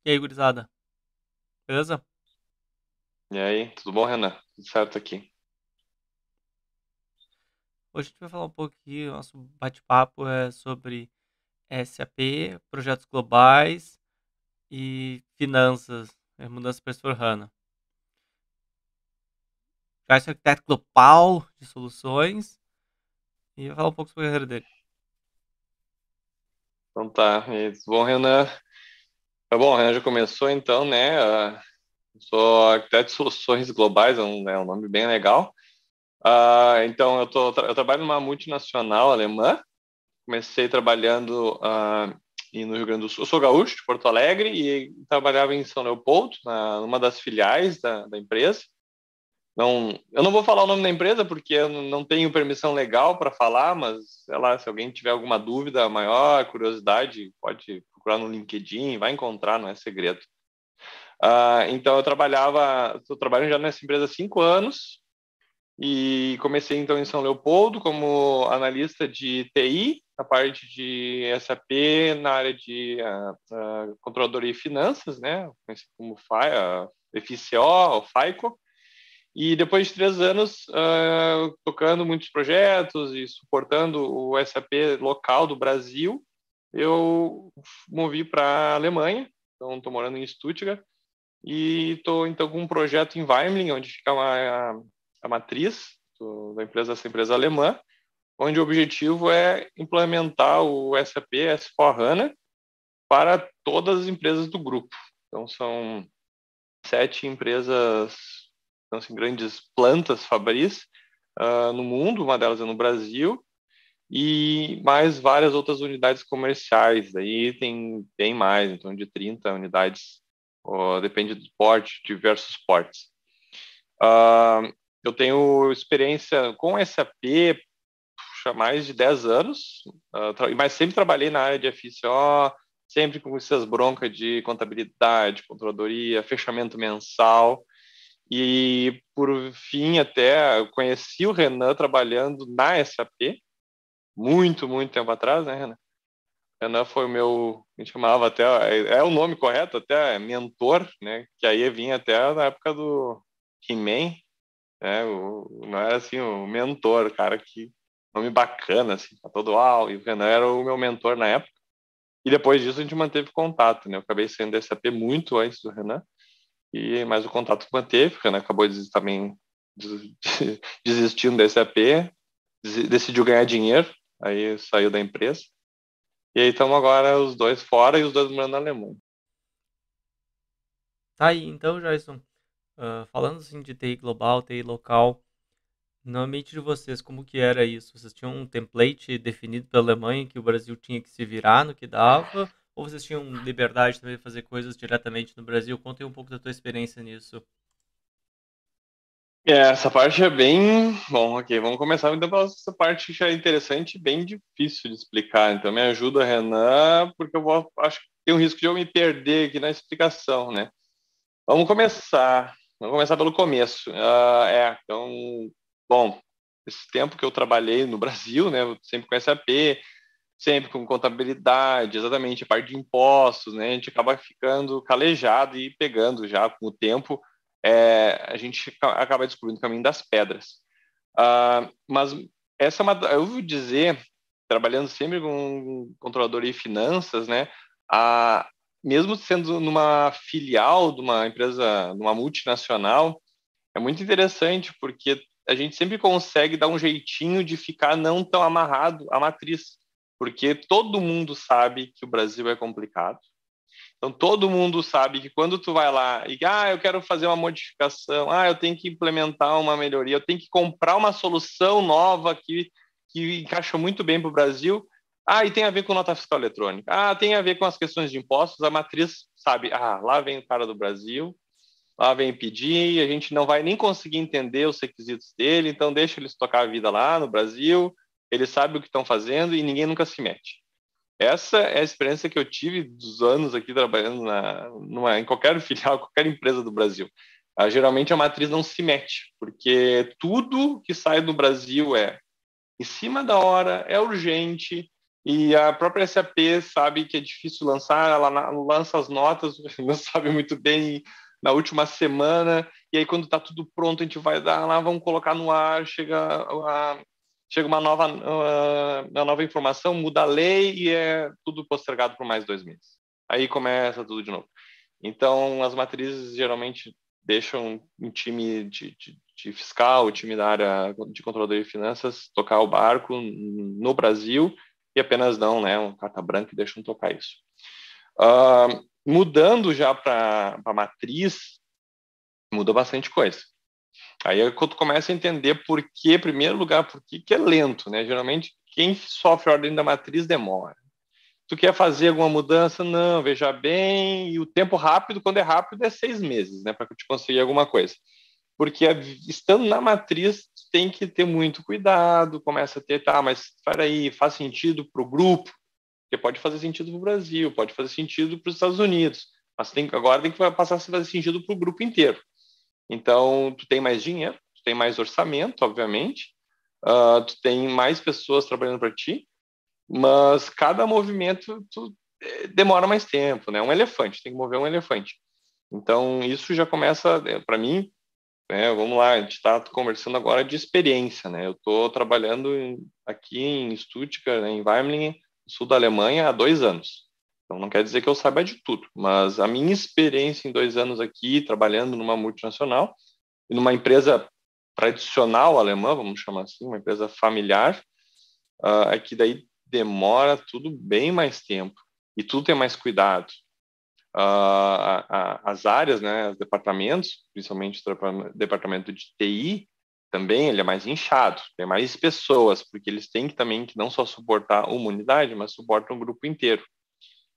E aí, gurizada? Beleza? E aí, tudo bom, Renan? Tudo certo aqui. Hoje a gente vai falar um pouquinho, nosso bate-papo é sobre SAP, projetos globais e finanças, mudança para S/4HANA. Já é arquiteto global de soluções e vai falar um pouco sobre a carreira dele. Então tá, e tudo bom, Renan? Tá bom, o Renan já começou então, né? Eu sou arquiteto de soluções globais, é um nome bem legal. Então, eu trabalho numa multinacional alemã. Comecei trabalhando no Rio Grande do Sul. Eu sou gaúcho, de Porto Alegre, e trabalhava em São Leopoldo, numa das filiais da empresa. Não, eu não vou falar o nome da empresa porque eu não tenho permissão legal para falar, mas sei lá, se alguém tiver alguma dúvida maior, curiosidade, pode procurar no LinkedIn, vai encontrar, não é segredo. Então estou trabalhando já nessa empresa há 5 anos e comecei então em São Leopoldo como analista de TI, a parte de SAP na área de controladoria e finanças, né? Conhecido como FICO ou FICO. E depois de 3 anos tocando muitos projetos e suportando o SAP local do Brasil, eu movi para a Alemanha. Então, estou morando em Stuttgart e estou então com um projeto em Weimling, onde fica a matriz da empresa, essa empresa alemã, onde o objetivo é implementar o SAP S/4HANA para todas as empresas do grupo. Então, são 7 empresas, então, assim, grandes plantas fabris no mundo, uma delas é no Brasil, e mais várias outras unidades comerciais. Aí tem bem mais, então de 30 unidades, depende do porte, diversos portes. Uh, eu tenho experiência com SAP há mais de 10 anos, mas sempre trabalhei na área de FCO, sempre com essas broncas de contabilidade, controladoria, fechamento mensal. E, por fim, até eu conheci o Renan trabalhando na SAP, muito, muito tempo atrás, né, Renan? O Renan foi o meu, a gente chamava até, é o nome correto, até mentor, né? Que aí vinha até na época do He-Man, né? Não era assim, o mentor, o cara que, nome bacana, assim, tá todo e o Renan era o meu mentor na época. E depois disso a gente manteve contato, né? Eu acabei saindo da SAP muito antes do Renan. Mas o contato manteve, porque, né, acabou também des- desistindo da SAP, decidiu ganhar dinheiro, aí saiu da empresa. E aí estamos agora os dois fora e os dois morando na Alemanha. Tá aí, então, Joyson, falando assim de TI global, TI local, na mente de vocês, como que era isso? Vocês tinham um template definido pela Alemanha que o Brasil tinha que se virar no que dava? Ou vocês tinham liberdade também de fazer coisas diretamente no Brasil? Conta aí um pouco da tua experiência nisso. Essa parte é bem. Bom, ok, vamos começar então pela essa parte que já é interessante e bem difícil de explicar. Então, me ajuda, Renan, porque acho que tem um risco de eu me perder aqui na explicação, né? Vamos começar. Vamos começar pelo começo. Então, bom, esse tempo que eu trabalhei no Brasil, né, eu sempre com SAP, sempre com contabilidade, exatamente, a parte de impostos, né, a gente acaba ficando calejado e pegando já com o tempo, a gente acaba descobrindo o caminho das pedras. Mas essa é uma, eu vou dizer, trabalhando sempre com controladoria e finanças, né, a, mesmo sendo numa filial de uma empresa, de uma multinacional, é muito interessante porque a gente sempre consegue dar um jeitinho de ficar não tão amarrado à matriz, porque todo mundo sabe que o Brasil é complicado. Então todo mundo sabe que quando tu vai lá e eu quero fazer uma modificação, eu tenho que implementar uma melhoria, eu tenho que comprar uma solução nova que encaixa muito bem para o Brasil. E tem a ver com nota fiscal eletrônica. Tem a ver com as questões de impostos. A matriz sabe, lá vem o cara do Brasil, lá vem pedir, a gente não vai nem conseguir entender os requisitos dele, então deixa eles tocar a vida lá no Brasil, eles sabem o que estão fazendo e ninguém nunca se mete. Essa é a experiência que eu tive dos anos aqui trabalhando em qualquer filial, qualquer empresa do Brasil. Geralmente a matriz não se mete, porque tudo que sai do Brasil é em cima da hora, é urgente, E a própria SAP sabe que é difícil lançar, ela lança as notas, não sabe muito bem na última semana, e aí quando está tudo pronto, a gente vai dar lá, vamos colocar no ar, chega uma nova informação, muda a lei e é tudo postergado por mais 2 meses. Aí começa tudo de novo. Então, as matrizes geralmente deixam um time de fiscal, o time da área de controladoria de finanças tocar o barco no Brasil e apenas dão, né, uma carta branca e deixam tocar isso. Mudando já para a matriz, muda bastante coisa. Aí é quando tu começa a entender por que, em primeiro lugar, por que é lento, né? Geralmente, quem sofre a ordem da matriz demora. Tu quer fazer alguma mudança? Não, veja bem, e o tempo rápido, quando é rápido, é 6 meses, né, para te conseguir alguma coisa. Porque estando na matriz, tem que ter muito cuidado, começa a ter, tá, mas peraí, faz sentido para o grupo, porque pode fazer sentido para o Brasil, pode fazer sentido para os Estados Unidos, mas agora tem que passar a fazer sentido para o grupo inteiro. Então, tu tem mais dinheiro, tu tem mais orçamento, obviamente, tu tem mais pessoas trabalhando para ti, mas cada movimento demora mais tempo, né? Um elefante, tem que mover um elefante. Então, isso já começa, para mim, né? Vamos lá, a gente está conversando agora de experiência, né? Eu estou trabalhando aqui em Stuttgart, né, em Weimlingen, sul da Alemanha, há 2 anos. Então, não quer dizer que eu saiba de tudo, mas a minha experiência em 2 anos aqui, trabalhando numa multinacional, e numa empresa tradicional alemã, vamos chamar assim, uma empresa familiar, é que daí demora tudo bem mais tempo e tudo tem mais cuidado. As áreas, né, os departamentos, principalmente o departamento de TI, também ele é mais inchado, tem mais pessoas, porque eles têm que também que não só suportar uma unidade, mas suportam um grupo inteiro.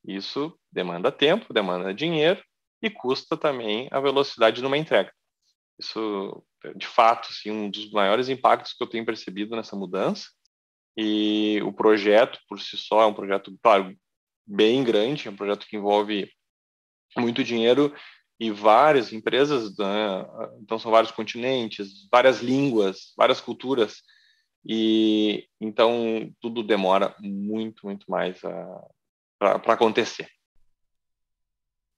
Isso demanda tempo, demanda dinheiro e custa também a velocidade numa entrega. Isso, de fato, assim, um dos maiores impactos que eu tenho percebido nessa mudança. E o projeto, por si só, é um projeto, claro, bem grande, é um projeto que envolve muito dinheiro e várias empresas, né? Então são vários continentes, várias línguas, várias culturas, e então tudo demora muito, muito mais para acontecer.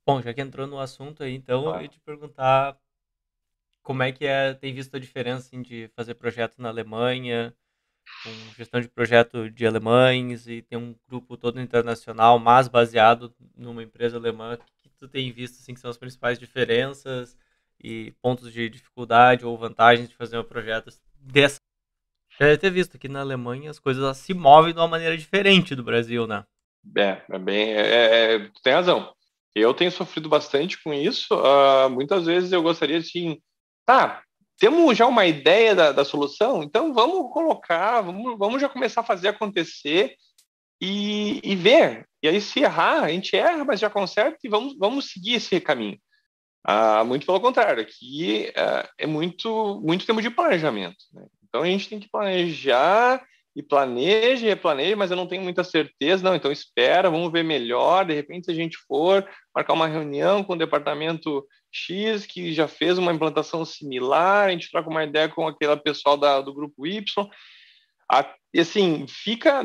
Bom, já que entrou no assunto aí, então eu ia Claro. te perguntar como é que tem visto a diferença, assim, de fazer projeto na Alemanha, com gestão de projeto de alemães e tem um grupo todo internacional, mas baseado numa empresa alemã. O que tu tem visto, assim, que são as principais diferenças e pontos de dificuldade ou vantagens de fazer um projeto dessa? Já deve ter visto que na Alemanha as coisas se movem de uma maneira diferente do Brasil, né? Tu tem razão. Eu tenho sofrido bastante com isso. Muitas vezes eu gostaria assim, tá, temos já uma ideia da solução, então vamos colocar, vamos já começar a fazer acontecer e ver. E aí, se errar, a gente erra, mas já conserta e vamos seguir esse caminho. Muito pelo contrário, aqui é muito tempo de planejamento, né? Então a gente tem que planejar e planeja, mas eu não tenho muita certeza. Não, então espera, vamos ver melhor. De repente, se a gente for marcar uma reunião com o departamento X, que já fez uma implantação similar, a gente troca uma ideia com aquele pessoal do grupo Y. E assim, fica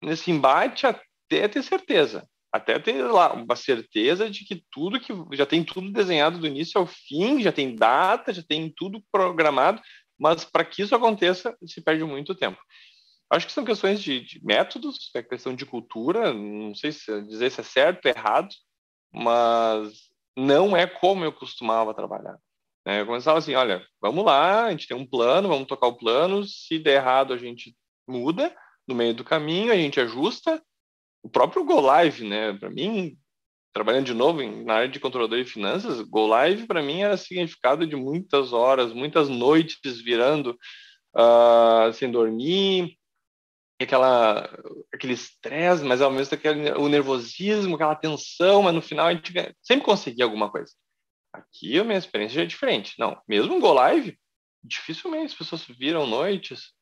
nesse embate até ter certeza. Até ter lá uma certeza de que tudo que já tem tudo desenhado do início ao fim, já tem data, já tem tudo programado, mas para que isso aconteça, se perde muito tempo. Acho que são questões de métodos, é questão de cultura, não sei se dizer se é certo ou errado, mas não é como eu costumava trabalhar. Eu começava assim, olha, vamos lá, a gente tem um plano, vamos tocar o plano, se der errado a gente muda, no meio do caminho a gente ajusta. O próprio Go Live, né, para mim, trabalhando de novo na área de controlador de finanças, Go Live para mim era significado de muitas horas, muitas noites virando sem dormir, aquele estresse, mas ao mesmo tempo o nervosismo, aquela tensão, mas no final a gente sempre conseguia alguma coisa. Aqui a minha experiência já é diferente. Não, mesmo Go Live, dificilmente as pessoas viram noites.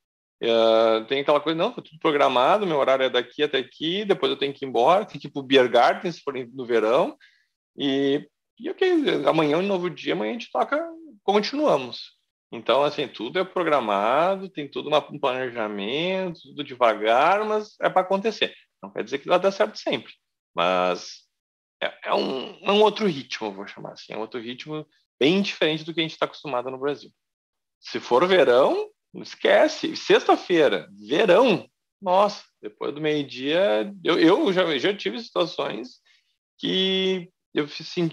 Tem aquela coisa, não, tá tudo programado, meu horário é daqui até aqui, depois eu tenho que ir embora, tenho que ir pro Beer Garden, se for no verão, e ok, amanhã é um novo dia, amanhã a gente toca, continuamos. Então, assim, tudo é programado, tem tudo um planejamento, tudo devagar, mas é para acontecer. Não quer dizer que vai dar certo sempre, mas é um outro ritmo, eu vou chamar assim, é um outro ritmo bem diferente do que a gente está acostumado no Brasil. Se for verão, não esquece. Sexta-feira, verão, nossa, depois do meio-dia, eu já tive situações que eu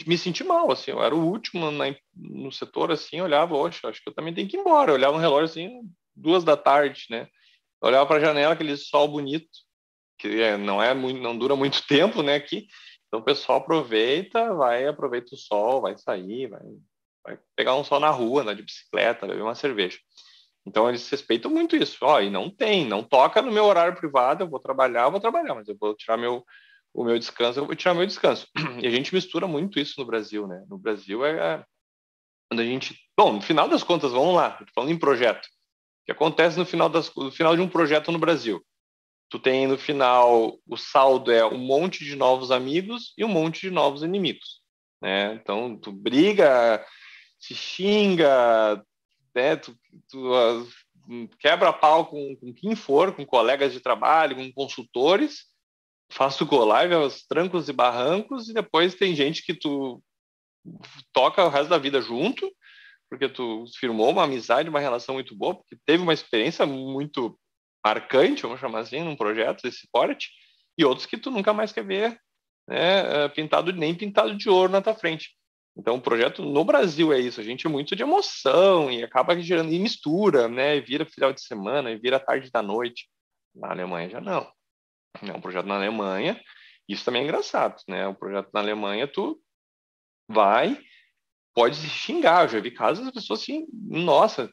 me senti mal, assim, eu era o último no setor, assim, eu olhava, oxe, acho que eu também tenho que ir embora. Eu olhava no relógio, assim, 2 da tarde, né? Eu olhava para a janela, aquele sol bonito, que não é muito, não dura muito tempo, né, aqui. Então o pessoal aproveita o sol, vai sair, vai pegar um sol na rua, andar de bicicleta, beber uma cerveja. Então eles respeitam muito isso. Ó, e não toca no meu horário privado, eu vou trabalhar, mas eu vou tirar o meu descanso, eu vou tirar meu descanso. E a gente mistura muito isso no Brasil, né? No Brasil quando a gente, bom, no final das contas, vamos lá, tô falando em projeto. O que acontece no final de um projeto no Brasil? Tu tem no final o saldo é um monte de novos amigos e um monte de novos inimigos, né? Então tu briga, se xinga, né? Tu quebra pau com quem for, com colegas de trabalho, com consultores, faz tu go live aos trancos e barrancos e depois tem gente que tu toca o resto da vida junto, porque tu firmou uma amizade, uma relação muito boa, porque teve uma experiência muito marcante, vamos chamar assim, num projeto desse porte, e outros que tu nunca mais quer ver, né, nem pintado de ouro na tua frente. Então, o projeto no Brasil é isso, a gente é muito de emoção e acaba gerando, e mistura, né, e vira final de semana, e vira tarde da noite. Na Alemanha já não. É um projeto na Alemanha, isso também é engraçado, né? Um projeto na Alemanha, tu vai, pode se xingar. Eu já vi casos das pessoas assim, nossa,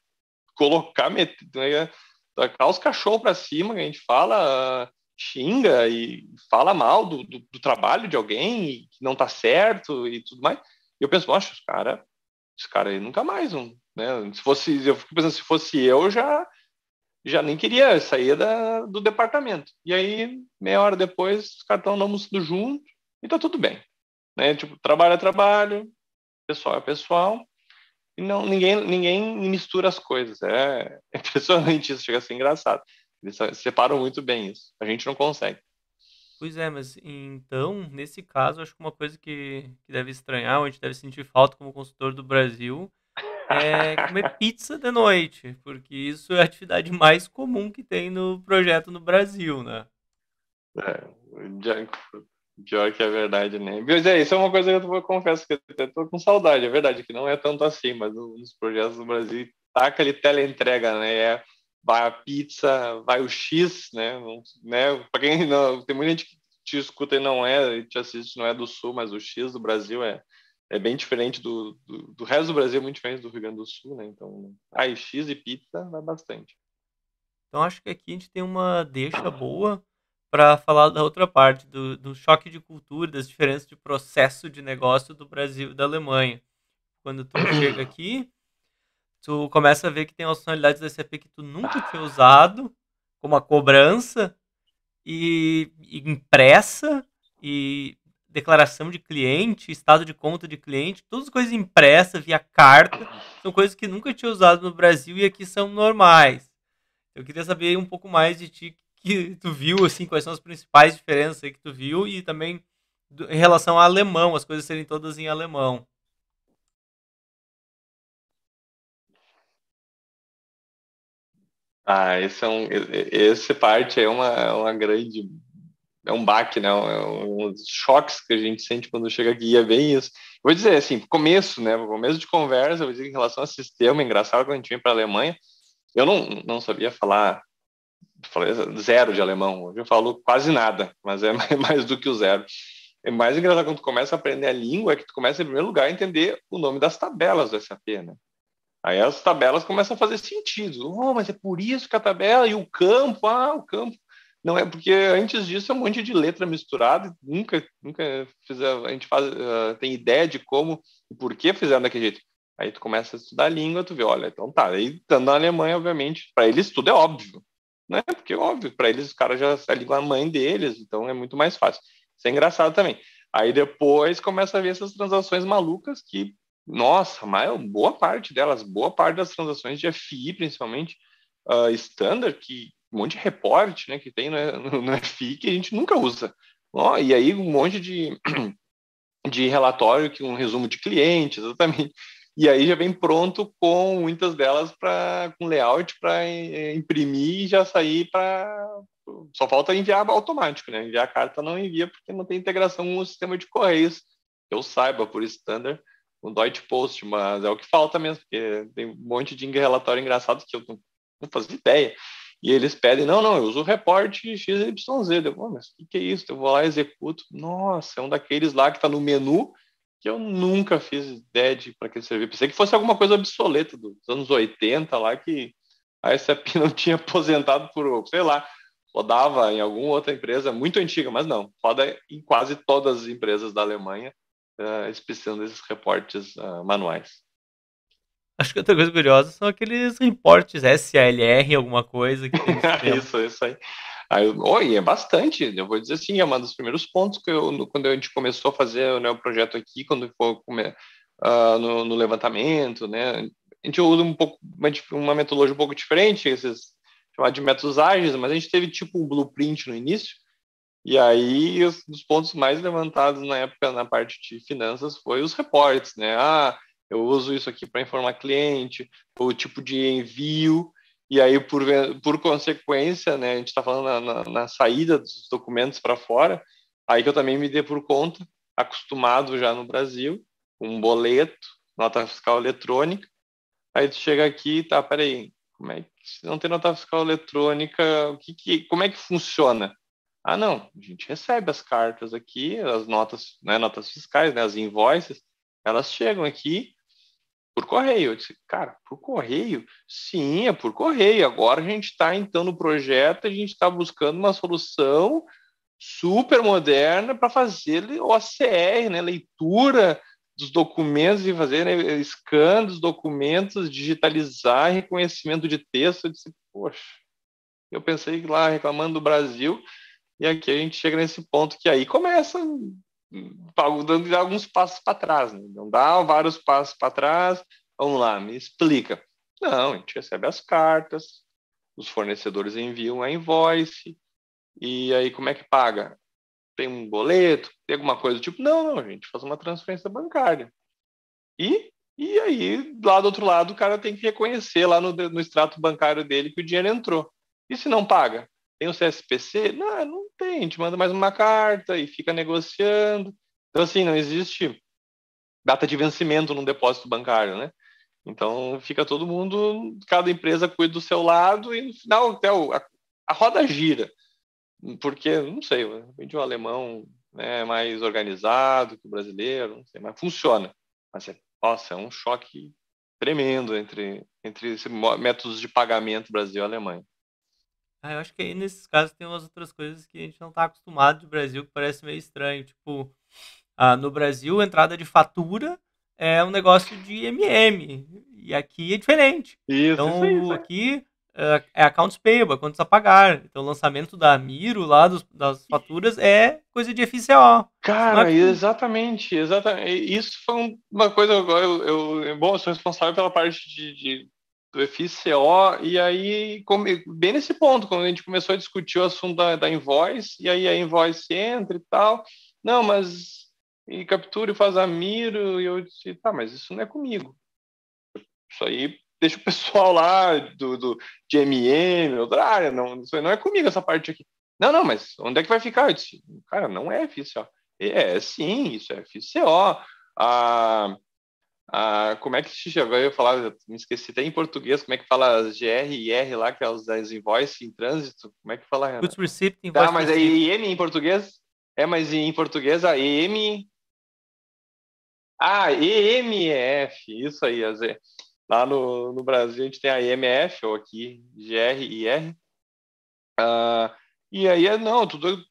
tacar os cachorros para cima, que a gente fala, xinga e fala mal do trabalho de alguém e que não tá certo e tudo mais. E eu penso, nossa, esse cara aí nunca mais, né? Eu fico pensando, se fosse eu, já nem queria sair do departamento. E aí, meia hora depois, os caras estão almoçando junto e tá tudo bem, né? Tipo, trabalho é trabalho, pessoal é pessoal. E não, ninguém mistura as coisas. É impressionante isso, chega a ser engraçado. Eles separam muito bem isso. A gente não consegue. Pois é, mas então, nesse caso, acho que uma coisa que deve estranhar, ou a gente deve sentir falta como consultor do Brasil, é comer pizza de noite, porque isso é a atividade mais comum que tem no projeto no Brasil, né? É, já- pior que é verdade, né? Mas isso é uma coisa que eu confesso que eu até tô com saudade. É verdade que não é tanto assim, mas nos projetos do Brasil tá aquele teleentrega, né? Vai a pizza, vai o X, né? Né? Para quem não, tem muita gente que te escuta e não é, te assiste, não é do Sul, mas o X do Brasil é bem diferente do resto do Brasil, é muito diferente do Rio Grande do Sul, né? Então, aí X e pizza vai bastante. Então acho que aqui a gente tem uma deixa boa para falar da outra parte, do choque de cultura, das diferenças de processo de negócio do Brasil e da Alemanha. Quando tu chega aqui, tu começa a ver que tem funcionalidades da SAP que tu nunca tinha usado, como a cobrança e impressa e declaração de cliente, estado de conta de cliente, todas as coisas impressas via carta, são coisas que nunca tinha usado no Brasil e aqui são normais. Eu queria saber um pouco mais de ti, que tu viu, assim, quais são as principais diferenças aí que tu viu e também em relação ao alemão, as coisas serem todas em alemão. Ah, esse parte é uma grande, é um baque, né? Um dos choques que a gente sente quando chega aqui, é bem isso. Vou dizer assim, começo, né? Começo de conversa, eu vou dizer que em relação ao sistema, engraçado, quando a gente vem para a Alemanha, eu não sabia falar, falei zero de alemão, hoje eu falo quase nada, mas é mais do que o zero. É mais engraçado quando tu começa a aprender a língua, é que tu começa, em primeiro lugar, a entender o nome das tabelas do SAP, né? Aí as tabelas começam a fazer sentido. Oh, mas é por isso que a tabela e o campo. Não é porque antes disso é um monte de letra misturada, nunca a gente tem ideia de como e por que fizeram daquele jeito. Aí tu começa a estudar a língua, tu vê, olha, então tá. Aí estando na Alemanha, obviamente, para eles tudo é óbvio, né? Porque óbvio, para eles os caras já a língua mãe deles, então é muito mais fácil. Isso é engraçado também. Aí depois começa a ver essas transações malucas que Nossa, boa parte delas, boa parte das transações de FI, principalmente, standard, que um monte de report, né, que tem no FI que a gente nunca usa. Ó, e aí um monte de relatório, que um resumo de cliente, exatamente. E aí já vem pronto com muitas delas com layout para imprimir e já sair para. Só falta enviar automático, né? Enviar a carta não envia porque não tem integração com o sistema de correios, que eu saiba, por standard, o Deutsche Post, mas é o que falta mesmo, porque tem um monte de relatório engraçado que eu não fazia ideia. E eles pedem, não, eu uso o report XYZ. Mas o que é isso? Eu vou lá e executo. Nossa, é um daqueles lá que está no menu que eu nunca fiz ideia de para que servir. Pensei que fosse alguma coisa obsoleta dos anos 80 lá, que a SAP não tinha aposentado por, sei lá, rodava em alguma outra empresa muito antiga, mas não, roda em quase todas as empresas da Alemanha, especificando esses reportes manuais. Acho que outra coisa curiosa são aqueles reportes SALR, alguma coisa que tem no sistema. Isso aí. Oi, é bastante. Eu vou dizer assim, é um dos primeiros pontos que quando a gente começou a fazer, né, o projeto aqui, quando foi no levantamento, né, a gente usa um pouco uma metodologia um pouco diferente, esses chamados de métodos ágeis, mas a gente teve tipo um blueprint no início. E aí, dos pontos mais levantados na época, na parte de finanças, foi os reportes, né? Ah, eu uso isso aqui para informar cliente, o tipo de envio, e aí, por consequência, né, a gente está falando na saída dos documentos para fora, aí que eu também me dei por conta, acostumado já no Brasil, com um boleto, nota fiscal eletrônica, aí tu chega aqui, tá, peraí, como é que, se não tem nota fiscal eletrônica, como é que funciona? Ah, não, a gente recebe as cartas aqui, as notas, né, notas fiscais, né, as invoices, elas chegam aqui por correio. Eu disse, cara, por correio? Sim, é por correio. Agora a gente está, então, no projeto, a gente está buscando uma solução super moderna para fazer OCR, né, leitura dos documentos e fazer, né, scan dos documentos, digitalizar, reconhecimento de texto. Eu disse, poxa, eu pensei que lá reclamando do Brasil, e aqui a gente chega nesse ponto que aí começa dando alguns passos para trás, né? Não dá vários passos para trás. Vamos lá, me explica. Não, a gente recebe as cartas, os fornecedores enviam a invoice, e aí como é que paga? Tem um boleto? Tem alguma coisa do tipo? Não, a gente faz uma transferência bancária. E aí, lá do outro lado, o cara tem que reconhecer lá no extrato bancário dele que o dinheiro entrou. E se não paga? Tem o CSPC? Não, não tem. A gente manda mais uma carta e fica negociando. Então, assim, não existe data de vencimento num depósito bancário, né? Então, fica todo mundo, cada empresa cuida do seu lado e no final até a roda gira. Porque, não sei, o alemão, né, é mais organizado que o brasileiro, não sei, mas funciona. Mas, nossa, é um choque tremendo entre esses métodos de pagamento Brasil e Alemanha. Ah, eu acho que aí nesses casos tem umas outras coisas que a gente não tá acostumado de Brasil, que parece meio estranho. Tipo, no Brasil, entrada de fatura é um negócio de MM. E aqui é diferente. Isso aí, Então, isso aí. aqui é accounts payable, é contas a pagar. Então, o lançamento da Miro lá das faturas é coisa de FCO. Isso não é Cara, comigo. exatamente, exatamente. Isso foi uma coisa, bom, eu sou responsável pela parte do FCO, e aí, bem nesse ponto, quando a gente começou a discutir o assunto da invoice, e aí a invoice entra e tal, não, mas e captura e faz a miro, e eu disse, tá, mas isso não é comigo. Isso aí deixa o pessoal lá de MM, outra área, não, isso aí não é comigo essa parte aqui. Não, mas onde é que vai ficar? Eu disse, cara, não é FCO. Sim, isso é FCO. Ah, como é que se chama? Eu ia falar, eu me esqueci até em português, como é que fala as GR e R lá, que é os das invoice em trânsito? Como é que fala, Renan? Goods Receipt, Tá, Invoice mas é Receipt. EM em português? É, mas em português a EM. Ah, EMF, isso aí, a Z. Lá no Brasil a gente tem a EMF, ou aqui GR e R. Ah, e aí não, tudo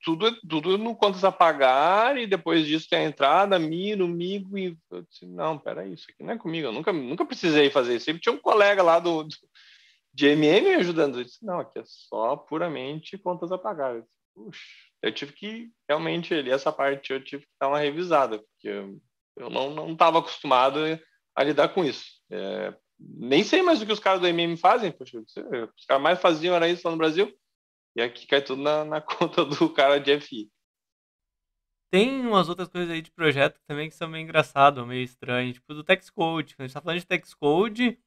no contas a pagar, e depois disso tem a entrada, Miro, Migo, e eu disse, não, peraí, isso aqui não é comigo, eu nunca precisei fazer isso. Sempre tinha um colega lá de MM me ajudando. Eu disse, não, aqui é só puramente contas a pagar. Eu disse, puxa, eu tive que, realmente, essa parte eu tive que dar uma revisada, porque eu não estava acostumado a lidar com isso. Nem sei mais o que os caras do MM fazem, poxa, os caras mais faziam era isso lá no Brasil, e aqui cai tudo na conta do cara de FI. Tem umas outras coisas aí de projeto também que são meio engraçado, meio estranho, tipo do Tex Code. Quando a gente tá falando de Tex Code,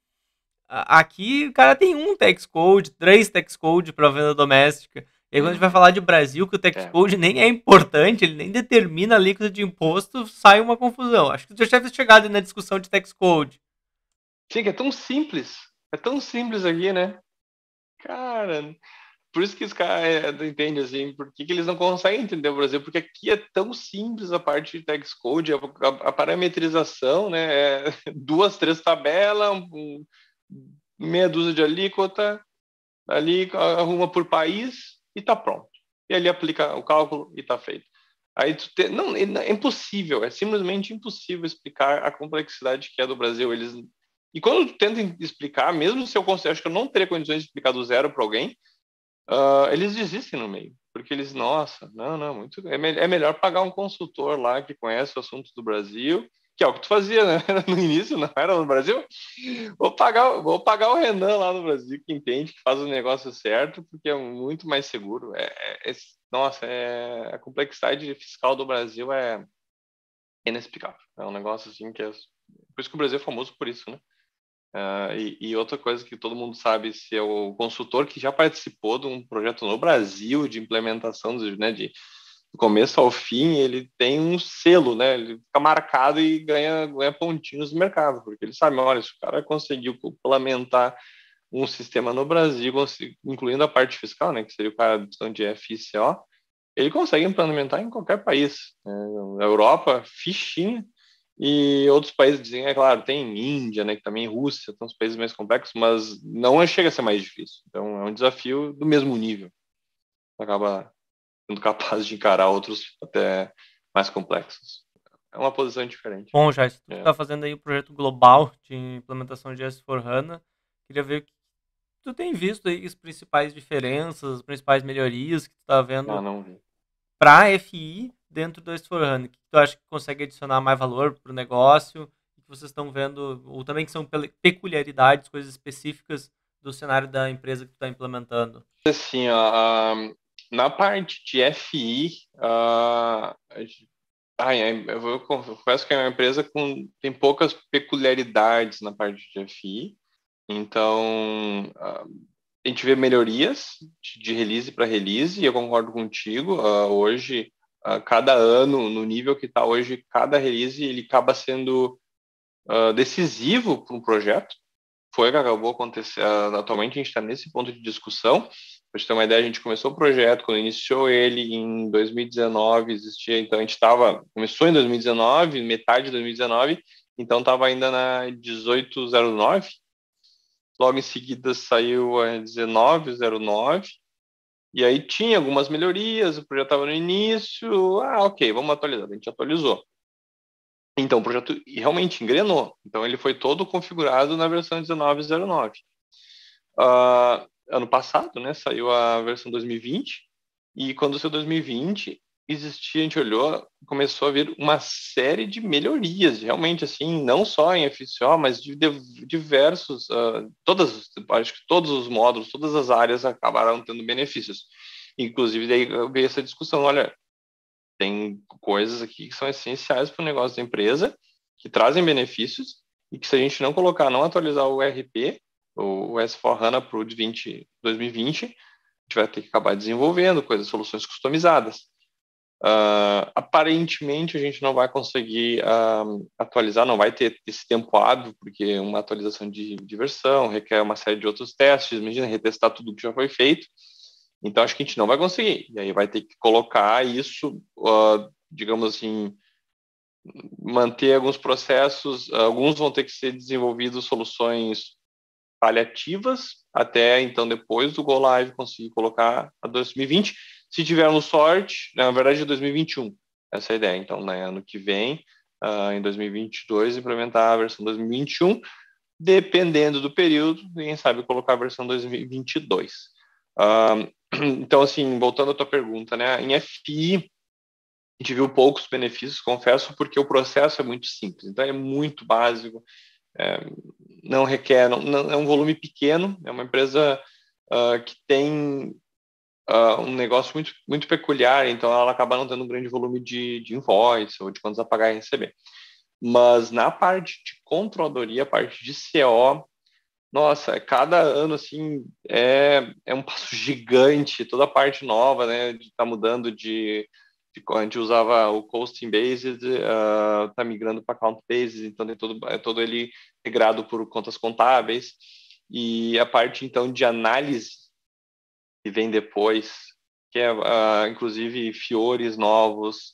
aqui o cara tem um Tex Code, 3 Tex Code para venda doméstica. E aí, quando a gente vai falar de Brasil, que o Tex Code nem é importante, ele nem determina a alíquota de imposto, sai uma confusão. Acho que tu já deve ter chegado na discussão de Tex Code. Sim, que é tão simples. É tão simples aqui, né? Cara, por isso que os caras entendem assim, por que eles não conseguem entender o Brasil? Porque aqui é tão simples a parte de tax code, a parametrização, né? É 2, 3 tabelas, meia dúzia de alíquota, ali arruma por país e tá pronto. E ali aplica o cálculo e tá feito. Aí não, é impossível, é simplesmente impossível explicar a complexidade que é do Brasil. E quando tu tenta explicar, mesmo se eu considero, acho que eu não teria condições de explicar do zero para alguém, eles desistem no meio, porque eles, nossa, não, é melhor pagar um consultor lá que conhece o assunto do Brasil, que é o que tu fazia, né? No início, não era no Brasil? Vou pagar o Renan lá no Brasil, que entende, que faz o negócio certo, porque é muito mais seguro. Nossa, a complexidade fiscal do Brasil é inexplicável. É um negócio assim que por isso que o Brasil é famoso por isso, né? E outra coisa que todo mundo sabe, se é o consultor que já participou de um projeto no Brasil de implementação, né, do começo ao fim, ele tem um selo, né? Ele fica marcado e ganha pontinhos no mercado, porque ele sabe, olha, se o cara conseguiu implementar um sistema no Brasil, incluindo a parte fiscal, né, que seria o cara de FICO, ele consegue implementar em qualquer país. Na Europa, fichinha, e outros países dizem, é claro, tem Índia, né, que também Rússia, são os países mais complexos, mas não chega a ser mais difícil. Então, é um desafio do mesmo nível. Acaba sendo capaz de encarar outros até mais complexos. É uma posição diferente. Bom, já se tu É. tá fazendo aí um projeto global de implementação de S4HANA, queria ver o que tu tem visto aí, as principais diferenças, as principais melhorias que tu tá vendo Não vi. para FI dentro do S4HANA. O que tu acha que consegue adicionar mais valor para o negócio? O que vocês estão vendo, ou também que são peculiaridades, coisas específicas do cenário da empresa que tu está implementando? Assim, na parte de FI, eu confesso que é uma empresa tem poucas peculiaridades na parte de FI. Então, a gente vê melhorias de release para release, e eu concordo contigo. Hoje, cada ano, no nível que está hoje, cada release ele acaba sendo decisivo para um projeto. Foi o que acabou acontecendo. Atualmente, a gente está nesse ponto de discussão. Para você ter uma ideia, a gente começou o projeto, quando iniciou ele em 2019, existia, então a gente começou em 2019, metade de 2019, então estava ainda na 1809. Logo em seguida saiu a 1909, e aí tinha algumas melhorias, o projeto estava no início, ok, vamos atualizar, a gente atualizou. Então o projeto realmente engrenou, então ele foi todo configurado na versão 1909. Ano passado, né, saiu a versão 2020, e quando saiu 2020, existia, a gente olhou, começou a vir uma série de melhorias, realmente, assim, não só em FCO, mas de diversos, acho que todos os módulos, todas as áreas acabaram tendo benefícios. Inclusive, daí veio essa discussão, olha, tem coisas aqui que são essenciais para o negócio da empresa, que trazem benefícios, e que se a gente não colocar, não atualizar o ERP, o S4HANA para o 2020, a gente vai ter que acabar desenvolvendo soluções customizadas. Aparentemente, a gente não vai conseguir atualizar, não vai ter esse tempo hábil, porque uma atualização de versão requer uma série de outros testes, imagina retestar tudo que já foi feito. Então, acho que a gente não vai conseguir. E aí vai ter que colocar isso, digamos assim, manter alguns processos, alguns vão ter que ser desenvolvidos soluções paliativas, até então, depois do Go Live, conseguir colocar a 2020. Se tivermos sorte, na verdade, é 2021, essa é a ideia. Então, né, ano que vem, em 2022, implementar a versão 2021, dependendo do período, quem sabe colocar a versão 2022. Então, assim, voltando à tua pergunta, né, em FI, a gente viu poucos benefícios, confesso, porque o processo é muito simples. Então, é muito básico. não requer, não, é um volume pequeno, é uma empresa que tem um negócio muito, muito peculiar, então ela acaba não tendo um grande volume de invoice ou de contas a pagar e receber. Mas na parte de controladoria, a parte de CO, nossa, cada ano assim é um passo gigante, toda a parte nova, né, de tá mudando de a gente usava o Costing Based, tá migrando para Count Based, então é todo ele integrado por contas contábeis e a parte então de análise que vem depois, que é inclusive fiores novos,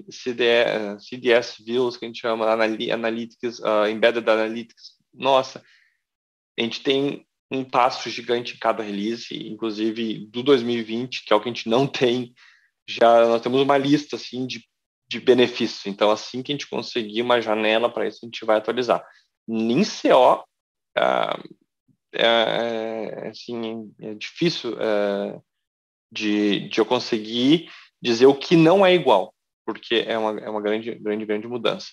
CDS views que a gente chama analytics, embedded analytics. Nossa, a gente tem um passo gigante em cada release, inclusive do 2020, que é o que a gente não tem, já nós temos uma lista assim de benefícios. Então, assim que a gente conseguir uma janela para isso, a gente vai atualizar. Em CO, assim, é difícil de eu conseguir dizer o que não é igual, porque é uma grande, grande, grande mudança.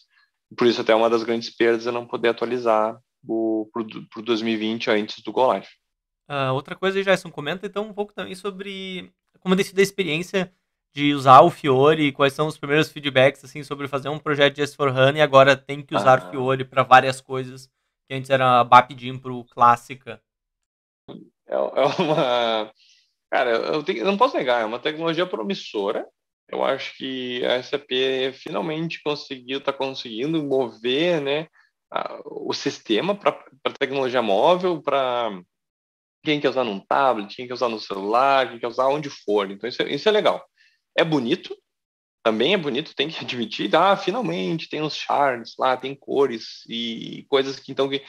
Por isso, até uma das grandes perdas é não poder atualizar para o 2020 antes do Go Live. Outra coisa, Jason, comenta então um pouco também sobre como tem sido a experiência de usar o Fiori, quais são os primeiros feedbacks assim sobre fazer um projeto de S4HANA e agora tem que usar Fiori para várias coisas que antes era BAPDIM para o Clássica. Uma. Cara, eu não posso negar, é uma tecnologia promissora. Eu acho que a SAP finalmente está conseguindo mover, né, o sistema para tecnologia móvel, para quem quer usar num tablet, quem quer usar no celular, quem quer usar onde for. Então, isso é legal. É bonito, também é bonito, tem que admitir. Finalmente tem os shards lá, tem cores e coisas que então que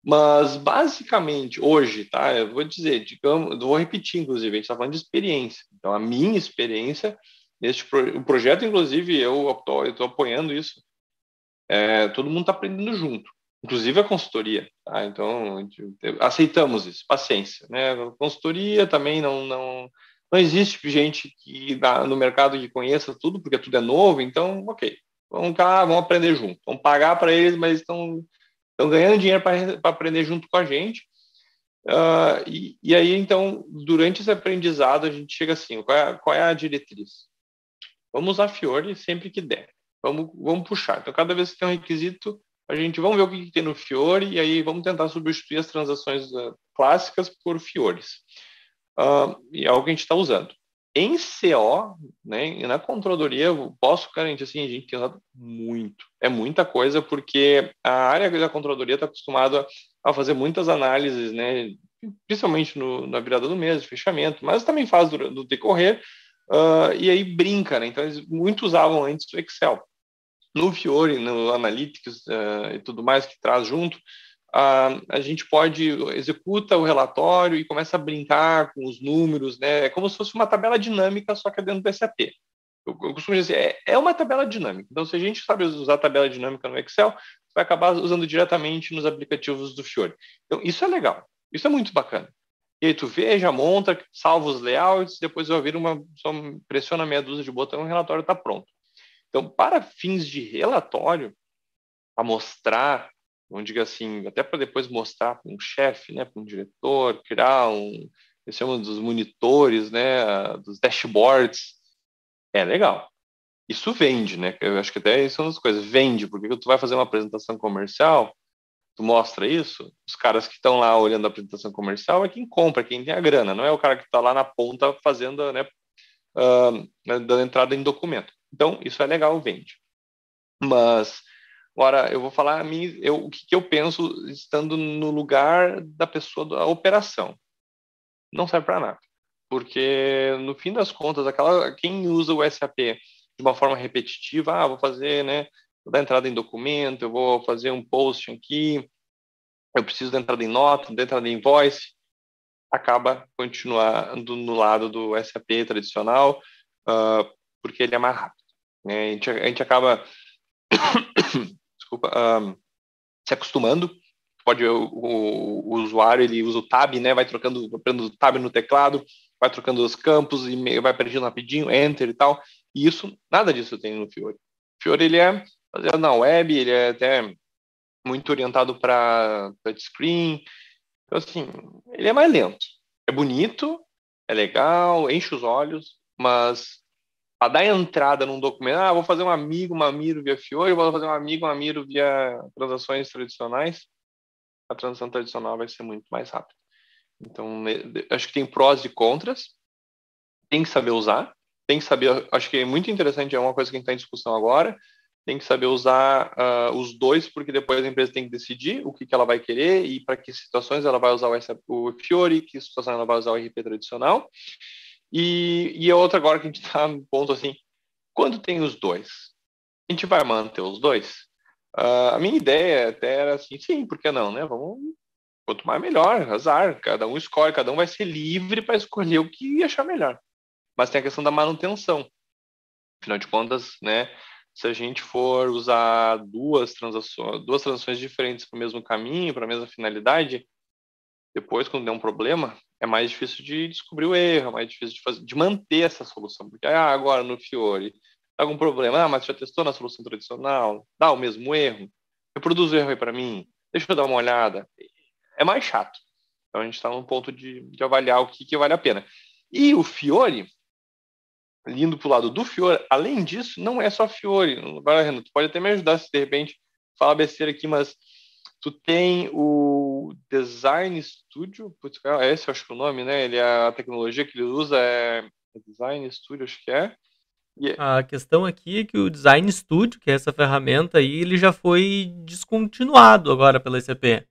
mas, basicamente, hoje, tá? Eu vou dizer, digamos, eu vou repetir, inclusive, a gente está falando de experiência. Então, a minha experiência o projeto, inclusive, eu estou apoiando isso. Todo mundo está aprendendo junto, inclusive a consultoria, tá? Então, aceitamos isso, paciência, né? A consultoria também não existe gente que no mercado que conheça tudo, porque tudo é novo, então, ok. Vamos cá, vamos aprender junto. Vamos pagar para eles, mas estão ganhando dinheiro para aprender junto com a gente. E aí, então, durante esse aprendizado, a gente chega assim: qual é a diretriz? Vamos usar Fiori sempre que der. Vamos puxar. Então, cada vez que tem um requisito, vamos ver o que tem no Fiori e aí vamos tentar substituir as transações clássicas por Fiores. E é algo que a gente está usando. Em CO, né, e na controladoria, eu posso garantir assim, a gente tem usado muito. É muita coisa, porque a área da controladoria está acostumada a fazer muitas análises, né, principalmente na virada do mês, de fechamento, mas também faz do decorrer, e aí brinca, né? Então, eles muito usavam antes o Excel. No Fiori, no Analytics e tudo mais que traz junto, a gente pode executa o relatório e começa a brincar com os números, né? É como se fosse uma tabela dinâmica, só que é dentro do SAP. Eu costumo dizer, é uma tabela dinâmica. Então, se a gente sabe usar a tabela dinâmica no Excel, você vai acabar usando diretamente nos aplicativos do Fiori. Então, isso é legal. Isso é muito bacana. E aí tu veja, monta, salva os layouts, depois eu viro só pressiona meia dúzia de botão e o relatório está pronto. Então, para fins de relatório, a mostrar, vamos dizer assim, até para depois mostrar para um chefe, né, para um diretor, criar esse é um dos monitores, né, dos dashboards, é legal. Isso vende, né? Eu acho que até isso é uma das coisas. Vende, porque tu vai fazer uma apresentação comercial, tu mostra isso, os caras que estão lá olhando a apresentação comercial é quem compra, quem tem a grana, não é o cara que está lá na ponta fazendo, né, dando entrada em documento. Então, isso é legal, vende. Mas, agora, eu vou falar o que eu penso estando no lugar da pessoa da operação. Não serve para nada. Porque, no fim das contas, quem usa o SAP de uma forma repetitiva, vou fazer, né, vou dar entrada em documento, eu vou fazer um post aqui, eu preciso da entrada em nota, da entrada em invoice, acaba continuando no lado do SAP tradicional, porque ele é mais rápido, né? A gente acaba desculpa, se acostumando. Pode o usuário ele usa o tab, né? Vai trocando o tab no teclado, vai trocando os campos e vai preenchendo rapidinho, enter e tal. E isso, nada disso tem no Fiori. O Fiori ele é baseado na web, ele é até muito orientado para touchscreen. Então, assim, ele é mais lento. É bonito, é legal, enche os olhos, mas para dar entrada num documento, vou fazer um amigo, uma Miro via Fiori, vou fazer um amigo, uma Miro via transações tradicionais, a transação tradicional vai ser muito mais rápida. Então, acho que tem prós e contras, tem que saber usar, tem que saber, acho que é muito interessante, é uma coisa que a gente está em discussão agora, tem que saber usar os dois, porque depois a empresa tem que decidir o que, que ela vai querer e para que situações ela vai usar o Fiori, que situações ela vai usar o RP tradicional. E a outra agora que a gente está no ponto assim, quando tem os dois, a gente vai manter os dois? A minha ideia até era assim, sim, por que não, né? Vamos, quanto mais melhor, azar, cada um escolhe, cada um vai ser livre para escolher o que achar melhor. Mas tem a questão da manutenção. Afinal de contas, né, se a gente for usar duas transações diferentes para o mesmo caminho, para a mesma finalidade, depois, quando der um problema, é mais difícil de descobrir o erro, é mais difícil de manter essa solução. Porque agora no Fiori, tá algum problema, mas já testou na solução tradicional, dá o mesmo erro, reproduz o erro aí para mim, deixa eu dar uma olhada. É mais chato. Então a gente está num ponto de avaliar o que vale a pena. E o Fiori, indo para o lado do Fiore, além disso, não é só Fiore. Agora, Renato, tu pode até me ajudar se de repente falar besteira aqui, mas tu tem o Design Studio, putz, esse eu acho que é o nome, né? Ele é a tecnologia que ele usa é Design Studio, acho que é. A questão aqui é que o Design Studio, que é essa ferramenta aí, ele já foi descontinuado agora pela SAP.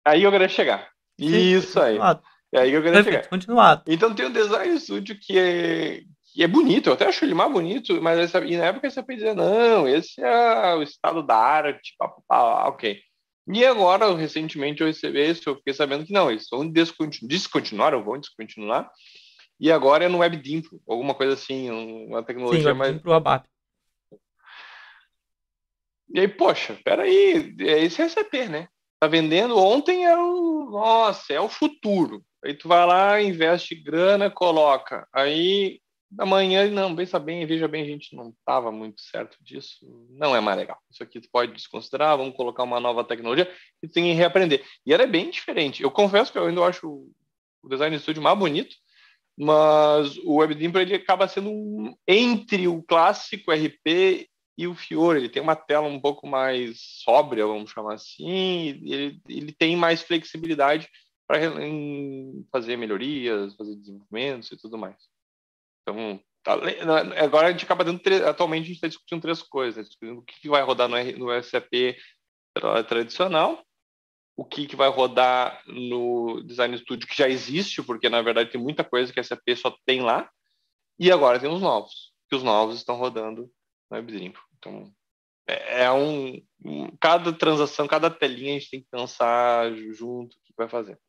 Aí eu queria chegar. Sim, foi Isso aí. descontinuado. É aí que eu queria Foi chegar. descontinuado. Então tem o Design Studio que é bonito, eu até acho ele mais bonito, mas e na época você dizia, não, esse é o estado da arte, ok. E agora, recentemente, eu recebi isso, eu fiquei sabendo que não, eles vão descontinuar, ou vão descontinuar, e agora é no WebDimplo, alguma coisa assim, uma Sim, o tecnologia mais... WebDim pro ABAP. E aí, poxa, peraí, esse é SAP, né? Tá vendendo, ontem era nossa, é o futuro. Aí tu vai lá, investe grana, coloca. Aí amanhã, não, pensa bem, veja bem, a gente não estava muito certo disso. Não é mais legal. Isso aqui tu pode desconsiderar, vamos colocar uma nova tecnologia e tu tem que reaprender. E ela é bem diferente. Eu confesso que eu ainda acho o Design Studio mais bonito, mas o WebDimple ele acaba sendo entre o clássico RP e o Fiore. Ele tem uma tela um pouco mais sóbria, vamos chamar assim, ele tem mais flexibilidade para fazer melhorias, fazer desenvolvimentos e tudo mais. Então, agora a gente acaba dando atualmente a gente está discutindo três coisas, né? Discutindo o que vai rodar no SAP tradicional, o que vai rodar no Design Studio que já existe, porque na verdade tem muita coisa que a SAP só tem lá, e agora tem os novos, que os novos estão rodando no WebDrive. Então, cada transação, cada telinha a gente tem que pensar junto o que vai fazer.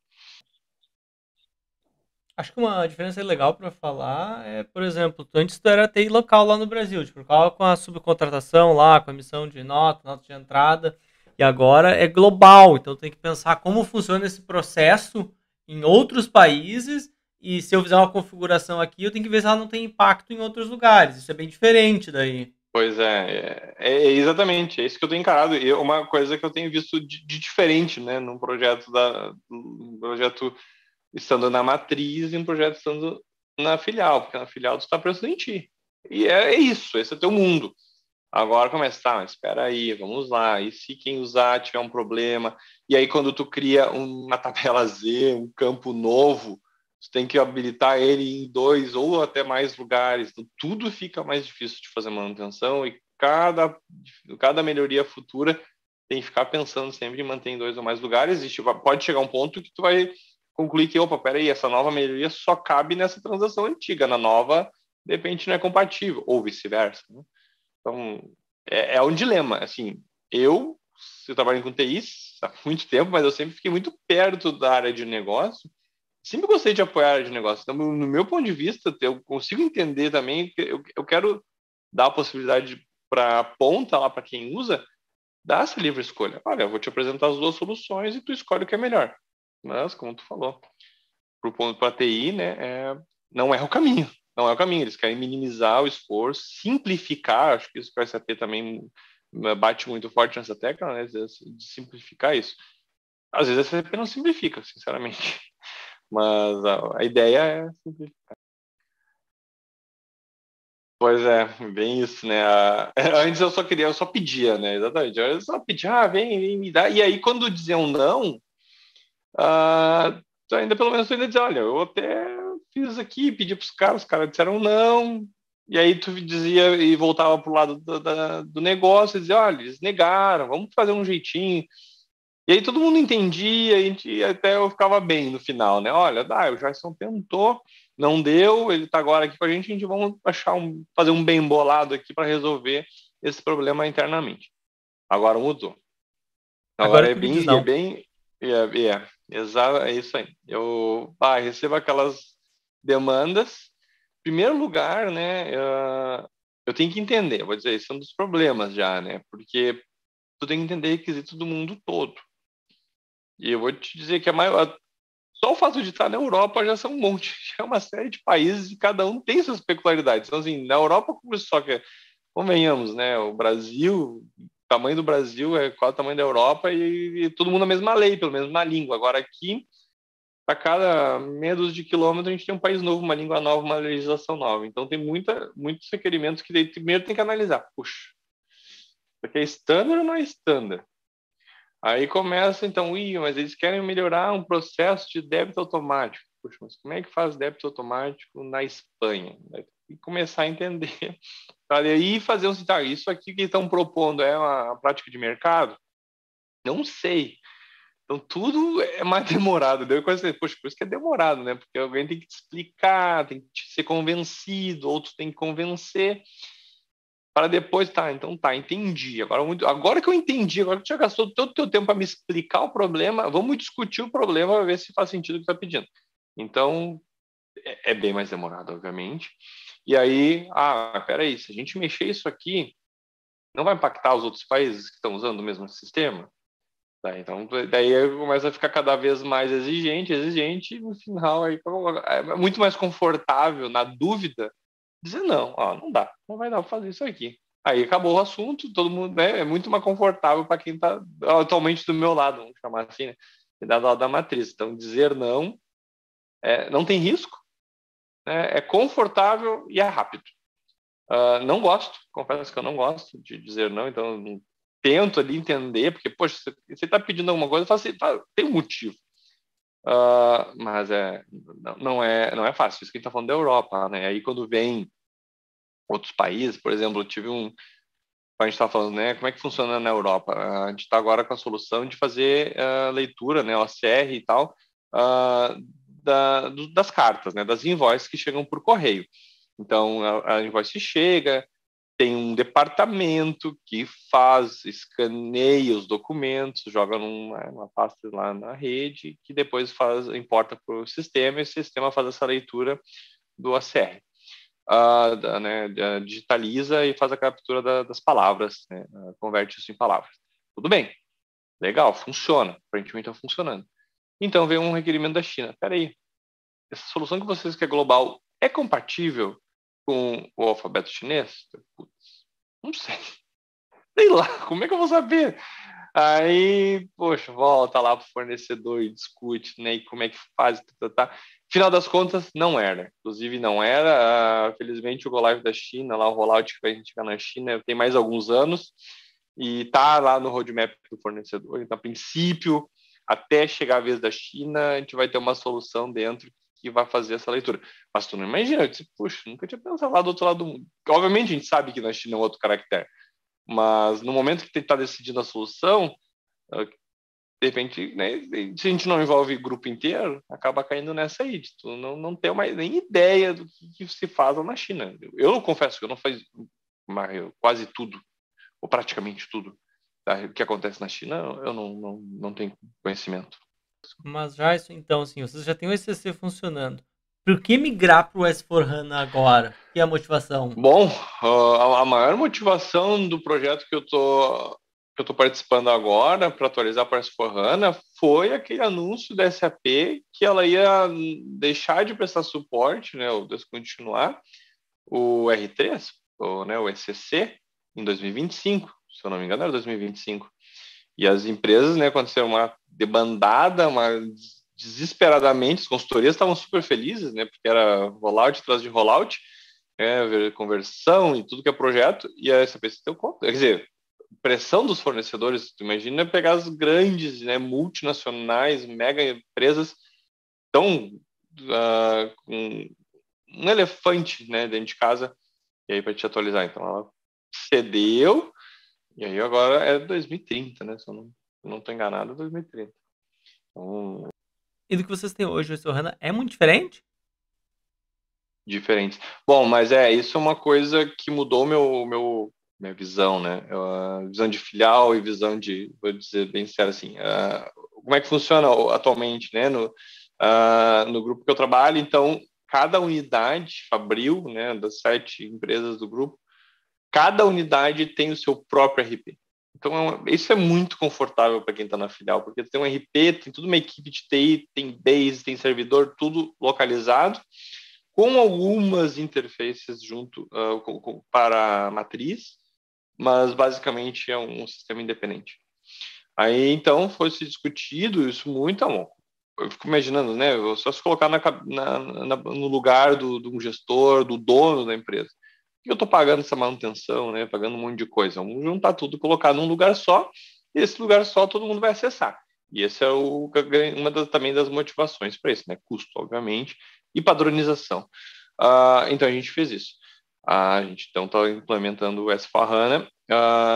Acho que uma diferença legal para falar é, por exemplo, antes tu era TI local lá no Brasil, tipo, com a subcontratação lá, com a emissão de nota de entrada, e agora é global, então tem que pensar como funciona esse processo em outros países, e se eu fizer uma configuração aqui, eu tenho que ver se ela não tem impacto em outros lugares, isso é bem diferente daí. Pois é exatamente, é isso que eu tenho encarado. E uma coisa que eu tenho visto de diferente, né, num projeto estando na matriz e um projeto estando na filial, porque na filial tu está pensando em ti. E é isso, esse é teu mundo. Agora começa, tá, mas espera aí, vamos lá. E se quem usar tiver um problema? E aí quando tu cria uma tabela Z, um campo novo, tu tem que habilitar ele em dois ou até mais lugares. Então, tudo fica mais difícil de fazer manutenção e cada melhoria futura tem que ficar pensando sempre em manter em dois ou mais lugares. E pode chegar um ponto que tu vai concluir que, opa, peraí, essa nova melhoria só cabe nessa transação antiga, na nova, de repente não é compatível, ou vice-versa, né? Então, é um dilema. Assim, eu trabalho com TI há muito tempo, mas eu sempre fiquei muito perto da área de negócio. Sempre gostei de apoiar a área de negócio. Então, no meu ponto de vista, eu consigo entender também que eu quero dar a possibilidade para a ponta lá, para quem usa, dar essa livre escolha. Olha, eu vou te apresentar as duas soluções e tu escolhe o que é melhor. Mas, como tu falou, para o ponto para a TI, né, não é o caminho. Não é o caminho. Eles querem minimizar o esforço, simplificar. Acho que isso que o SAP também bate muito forte nessa tecla, né, de simplificar isso. Às vezes a SAP não simplifica, sinceramente, mas a ideia é simplificar. Pois é, bem isso, né? Antes eu só pedia, né? Exatamente. Eu só pedia, vem me dá. E aí, quando diziam não, tu ainda pelo menos tu ainda dizia, olha, eu até fiz aqui, pedi para os caras disseram não. E aí tu dizia e voltava pro lado do negócio e dizia, olha, eles negaram, vamos fazer um jeitinho. E aí todo mundo entendia, e até eu ficava bem no final, né? Olha, o Jason tentou, não deu, ele está agora aqui com a gente vamos fazer um bem bolado aqui para resolver esse problema internamente. Agora mudou. Agora Agora tu me diz é não. bem, é isso aí. Eu recebo aquelas demandas. Em primeiro lugar, né? Eu tenho que entender, eu vou dizer, isso é um dos problemas já, né? Porque tu tem que entender requisitos do mundo todo. E eu vou te dizer que só o fato de estar na Europa já são um monte, já é uma série de países e cada um tem suas peculiaridades. Então, assim, na Europa, só que, convenhamos, né? O Brasil, o tamanho do Brasil é qual o tamanho da Europa e todo mundo a mesma lei, pelo menos uma língua. Agora, aqui, a cada meia dúzia de quilômetros, a gente tem um país novo, uma língua nova, uma legislação nova. Então, tem muitos requerimentos que daí, primeiro tem que analisar. Puxa, isso aqui é standard ou não é standard? Aí começa, então, mas eles querem melhorar um processo de débito automático. Puxa, mas como é que faz débito automático na Espanha? E começar a entender. Para aí fazer um citar, isso aqui que estão propondo é uma prática de mercado? Não sei. Então tudo é mais demorado. Deu coisa, poxa, por isso que é demorado, né? Porque alguém tem que te explicar, tem que ser convencido, outros têm que convencer para depois, então entendi. Agora que eu entendi, agora que tu já gastou todo o teu tempo para me explicar o problema, vamos discutir o problema para ver se faz sentido o que tu está pedindo. Então, é bem mais demorado, obviamente. E aí, peraí, se a gente mexer isso aqui, não vai impactar os outros países que estão usando o mesmo sistema? Então, daí começa a ficar cada vez mais exigente, e no final aí é muito mais confortável, na dúvida, dizer não, não dá, não vai dar para fazer isso aqui. Aí acabou o assunto, todo mundo, né, é muito mais confortável para quem está atualmente do meu lado, vamos chamar assim, né, do lado da matriz. Então, dizer não não tem risco, né, é confortável e é rápido. Não gosto, confesso que eu não gosto de dizer não, então tento ali entender, porque, poxa, você está pedindo alguma coisa, tem um motivo. Mas não é fácil, isso que a gente está falando da Europa, né? Aí quando vem outros países, por exemplo, eu tive a gente está falando, né, como é que funciona na Europa? A gente está agora com a solução de fazer leitura, né, OCR e tal, uh, das cartas, né, das invoices que chegam por correio. Então, a invoice chega, tem um departamento que escaneia os documentos, joga numa pasta lá na rede, que depois importa para o sistema, e o sistema faz essa leitura do OCR. Né, digitaliza e faz a captura das palavras, né, converte isso em palavras. Tudo bem, legal, funciona, aparentemente está funcionando. Então veio um requerimento da China. Espera aí, essa solução que vocês querem global é compatível com o alfabeto chinês? Putz, não sei. Sei lá, como é que eu vou saber? Aí, poxa, volta lá pro fornecedor e discute, né? E como é que faz, tá. Final das contas, não era. Inclusive, não era. Felizmente, o Go Live da China, lá o rollout que vai chegar na China, tem mais alguns anos e tá lá no roadmap do fornecedor. Então, a princípio, até chegar a vez da China, a gente vai ter uma solução dentro que vai fazer essa leitura. Mas tu não imagina, eu disse, puxa, nunca tinha pensado lá do outro lado do mundo. Obviamente, a gente sabe que na China é um outro caractere. Mas no momento que está decidindo a solução, de repente, né, se a gente não envolve o grupo inteiro, acaba caindo nessa aí, de tu não ter mais nem ideia do que se faz lá na China. Eu confesso que eu não faço quase tudo, ou praticamente tudo, que acontece na China, eu não tenho conhecimento. Mas já isso então, assim, vocês já têm o ECC funcionando. Por que migrar para o S4HANA agora? Que é a motivação? Bom, a maior motivação do projeto que eu tô participando agora para atualizar para a S4HANA foi aquele anúncio da SAP que ela ia deixar de prestar suporte, né, ou descontinuar o R3, né, o ECC, em 2025. se eu não me engano, era 2025. E as empresas, né, aconteceu uma debandada, desesperadamente, as consultorias estavam super felizes, né, porque era rollout atrás de rollout, conversão e tudo que é projeto, e a SAP se deu conta. Quer dizer, pressão dos fornecedores, tu imagina pegar as grandes, né, multinacionais, mega empresas, tão com um elefante, né, dentro de casa, e aí para te atualizar. Então ela cedeu, e aí agora é 2030, né? Se eu não estou enganado, é 2030. Então, E do que vocês têm hoje, o S/4HANA é muito diferente? diferentes. Bom, mas isso é uma coisa que mudou minha visão, né? Visão de filial e visão de, vou dizer bem sério assim, como é que funciona atualmente, né? No grupo que eu trabalho, então, cada unidade, Fabril, né, das 7 empresas do grupo, cada unidade tem o seu próprio RP. Então, isso é muito confortável para quem está na filial, porque tem um RP, tem tudo uma equipe de TI, tem base, tem servidor, tudo localizado, com algumas interfaces junto para a matriz, mas basicamente é um sistema independente. Aí, então, foi se discutido isso muito, amor. Eu fico imaginando, né? Só se colocar no lugar de um gestor, do dono da empresa. Por que eu estou pagando essa manutenção, né? Pagando um monte de coisa. Vamos juntar tudo, colocar num lugar só, e esse lugar só todo mundo vai acessar. E esse é também das motivações para isso, né? Custo, obviamente, e padronização. Então a gente fez isso. A gente então está implementando o S/4HANA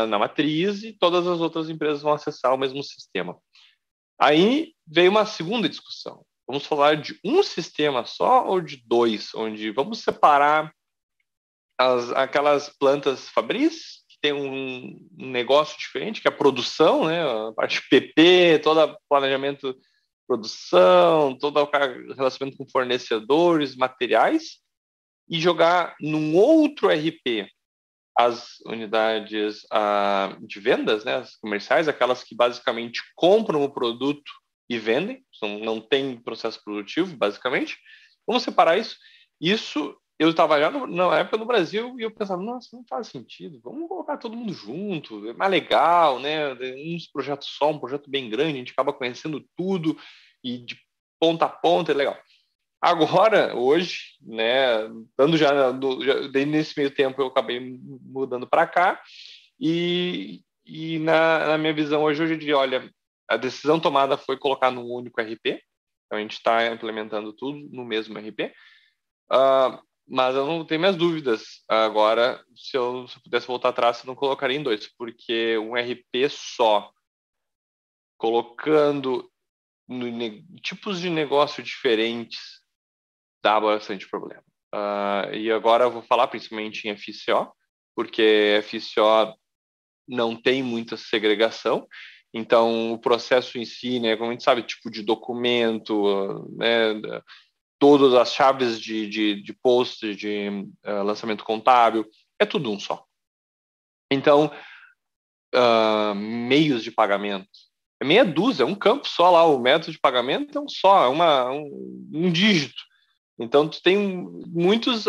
na matriz e todas as outras empresas vão acessar o mesmo sistema. Aí veio uma segunda discussão. Vamos falar de um sistema só ou de dois? Onde vamos separar aquelas plantas fabris, que tem um negócio diferente, que é a produção, né? A parte PP, todo o planejamento de produção, todo o relacionamento com fornecedores, materiais, e jogar num outro RP as unidades de vendas, né, as comerciais, aquelas que basicamente compram o produto e vendem, não tem processo produtivo, basicamente. Vamos separar isso. Isso eu estava já na época no Brasil e eu pensava, nossa, não faz sentido, vamos colocar todo mundo junto, é mais legal, né? Um projeto só, um projeto bem grande, a gente acaba conhecendo tudo e de ponta a ponta, é legal. Agora, hoje, né, nesse meio tempo eu acabei mudando para cá e na minha visão hoje eu diria, olha, a decisão tomada foi colocar num único RP, então a gente está implementando tudo no mesmo RP, mas eu não tenho minhas dúvidas agora, se eu pudesse voltar atrás, eu não colocaria em dois, porque um RP só, colocando tipos de negócio diferentes, dá bastante problema. E agora eu vou falar principalmente em FCO, porque FCO não tem muita segregação, então o processo em si, né, como a gente sabe, tipo de documento, né, todas as chaves de post, de lançamento contábil, é tudo um só. Então, meios de pagamento, é meia dúzia, é um campo só lá, o método de pagamento é um só, é um dígito. Então, tu tem muitos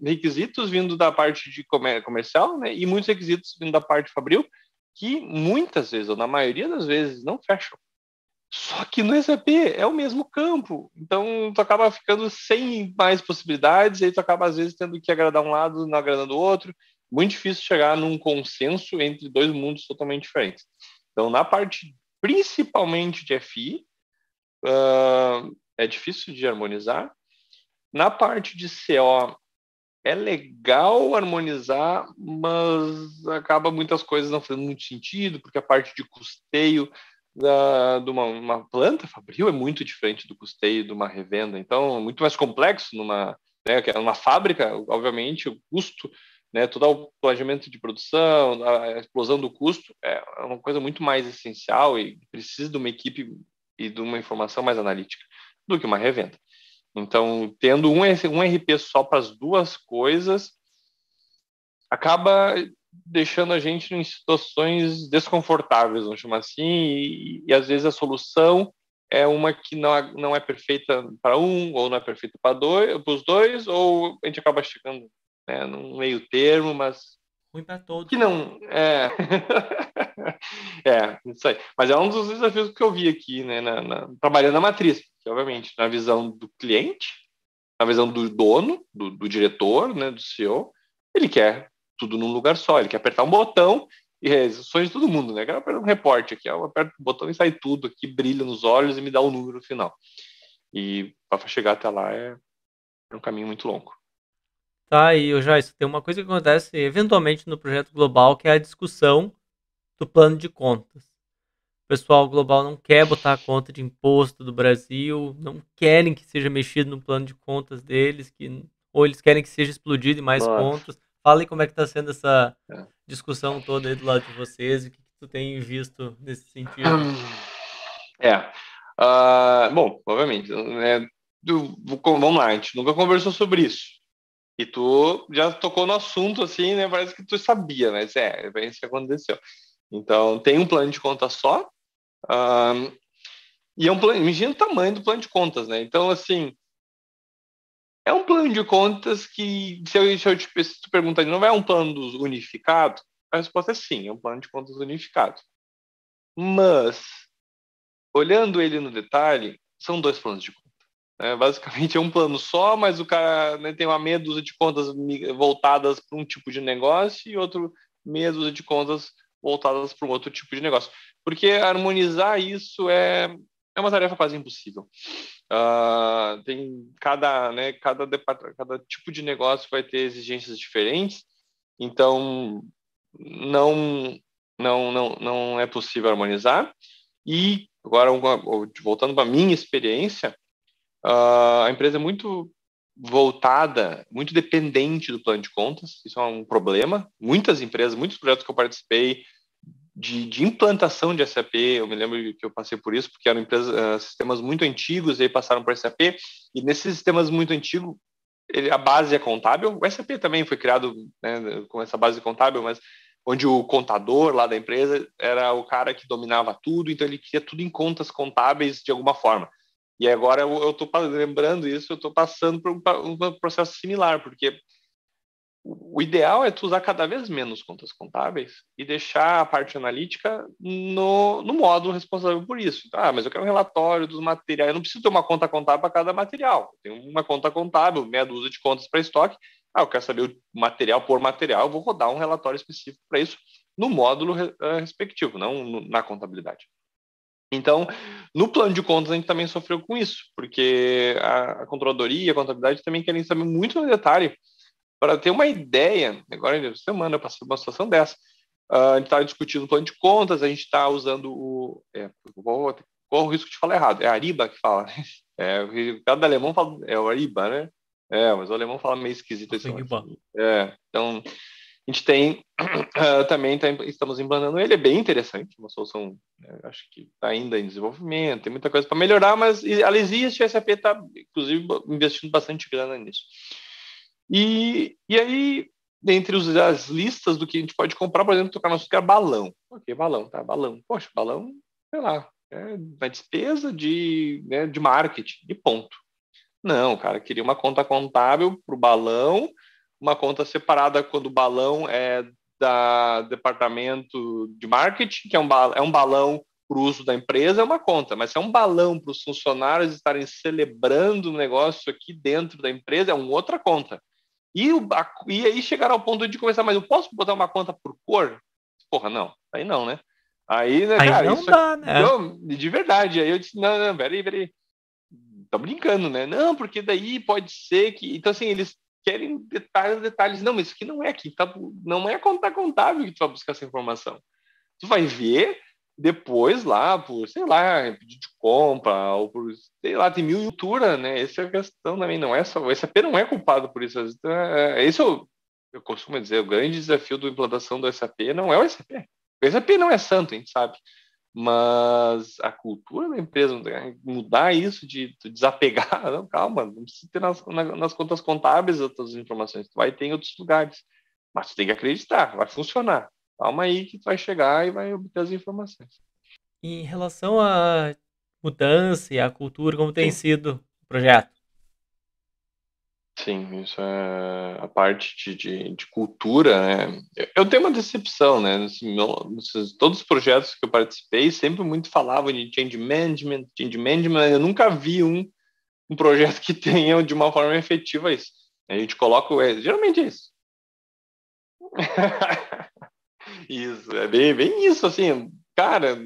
requisitos vindo da parte de comercial, né? E muitos requisitos vindo da parte fabril, que muitas vezes, ou na maioria das vezes, não fecham. Só que no SAP é o mesmo campo. Então, tu acaba ficando sem mais possibilidades, e aí tu acaba, às vezes, tendo que agradar um lado, não agradando o outro. Muito difícil chegar num consenso entre dois mundos totalmente diferentes. Então, na parte, principalmente de FI, é difícil de harmonizar. Na parte de CO, é legal harmonizar, mas acaba muitas coisas não fazendo muito sentido, porque a parte de custeio de uma planta fabril é muito diferente do custeio de uma revenda. Então, é muito mais complexo numa fábrica, obviamente, o custo, né, todo o planejamento de produção, a explosão do custo é uma coisa muito mais essencial e precisa de uma equipe e de uma informação mais analítica do que uma revenda. Então, tendo um RP só para as duas coisas, acaba deixando a gente em situações desconfortáveis, vamos chamar assim, e às vezes a solução é uma que não é perfeita para um, ou não é perfeita para os dois, ou a gente acaba chegando, né, num meio termo, mas Ruim para todos. Que não é. Isso aí. Mas é um dos desafios que eu vi aqui, né, trabalhando na matriz, que obviamente, na visão do cliente, na visão do dono, do diretor, né, do CEO, ele quer tudo num lugar só, ele quer apertar um botão e é sonho de todo mundo, né? Eu quero apertar um reporte aqui, eu aperto o botão e sai tudo aqui, brilha nos olhos e me dá o número final. E para chegar até lá é um caminho muito longo. Tá, e eu já isso tem uma coisa que acontece eventualmente no projeto global, que é a discussão do plano de contas. O pessoal global não quer botar a conta de imposto do Brasil, não querem que seja mexido no plano de contas deles, ou eles querem que seja explodido em mais Nossa. contas. Fala aí como é que está sendo essa É. discussão toda aí do lado de vocês, e o que tu tem visto nesse sentido. É. Bom, obviamente, né, vamos lá, a gente nunca conversou sobre isso. E tu já tocou no assunto, assim, né? Parece que tu sabia, mas é bem isso que aconteceu. Então, tem um plano de conta só, e é um plano, imagina o tamanho do plano de contas, né? Então, assim, é um plano de contas que, se tu perguntar de novo, é um plano unificado? A resposta é sim, é um plano de contas unificado. Mas, olhando ele no detalhe, são dois planos de conta. Né? Basicamente é um plano só, mas o cara, né, tem uma meia dúzia de contas voltadas para um tipo de negócio e outro meia dúzia de contas voltadas para um outro tipo de negócio. Porque harmonizar isso é uma tarefa quase impossível. Tem cada tipo de negócio vai ter exigências diferentes, então não não é possível harmonizar. E agora voltando para a minha experiência, a empresa é muito voltada, muito dependente do plano de contas. Isso é um problema. Muitas empresas, muitos projetos que eu participei de implantação de SAP, eu me lembro que eu passei por isso, porque eram sistemas muito antigos, e aí passaram por SAP, e nesses sistemas muito antigos, a base é contábil. O SAP também foi criado, né, com essa base contábil, mas onde o contador lá da empresa era o cara que dominava tudo, então ele queria tudo em contas contábeis de alguma forma. E agora eu estou lembrando isso, eu estou passando por um processo similar, porque o ideal é tu usar cada vez menos contas contábeis e deixar a parte analítica no módulo responsável por isso. Mas eu quero um relatório dos materiais. Eu não preciso ter uma conta contábil para cada material. Eu tenho uma conta contábil, meia dúzia de contas para estoque. Eu quero saber o material por material, eu vou rodar um relatório específico para isso no módulo respectivo, não na contabilidade. Então, no plano de contas, a gente também sofreu com isso, porque a controladoria e a contabilidade também querem saber muito no detalhe. Para ter uma ideia, agora semana eu passei por uma situação dessa. A gente está discutindo o plano de contas, a gente está usando qual o risco de falar errado? É a Ariba que fala, né? Cada alemão fala, é o Ariba, né? Mas o alemão fala meio esquisito esse lance. Então, a gente tem também estamos implantando ele, é bem interessante, uma solução, acho que está ainda em desenvolvimento, tem muita coisa para melhorar, mas ela existe, a SAP está, inclusive, investindo bastante grana nisso. E aí, dentre as listas do que a gente pode comprar, por exemplo, tocar no açúcar, balão. Ok, balão, tá, balão. Poxa, balão, sei lá, uma despesa de marketing, de ponto. Não, cara, queria uma conta contábil para o balão, uma conta separada quando o balão é da departamento de marketing, que é um balão para o uso da empresa, é uma conta, mas se é um balão para os funcionários estarem celebrando o negócio aqui dentro da empresa, é uma outra conta. E aí chegaram ao ponto de começar, mas eu posso botar uma conta por cor? Porra, não. Aí não, né? Aí, né, Aí cara, não isso aqui, dá, né? não, de verdade. Aí eu disse, não, não, peraí. Tá brincando, né? Não, porque daí pode ser que. Então, assim, eles querem detalhes. Não, mas isso aqui não é aqui. Não é conta contábil que tu vai buscar essa informação. Tu vai ver depois lá por, sei lá, pedido de compra, ou por, sei lá, tem mil cultura, né? Essa é a questão também, não é só, o SAP não é culpado por isso. Esse eu costumo dizer, o grande desafio da implantação do SAP não é o SAP. O SAP não é santo, a gente sabe. Mas a cultura da empresa, mudar isso de desapegar, não, calma, não precisa ter nas contas contábeis outras informações, tu vai ter em outros lugares. Mas tu tem que acreditar, vai funcionar. Calma aí que tu vai chegar e vai obter as informações. E em relação à mudança e à cultura, como tem Sim. sido o projeto? Sim, isso é a parte de cultura, né? Eu tenho uma decepção, né? Todos os projetos que eu participei sempre muito falavam de change management, change management. Eu nunca vi um projeto que tenha de uma forma efetiva isso. A gente coloca, geralmente é isso. Isso, é bem isso, assim, cara,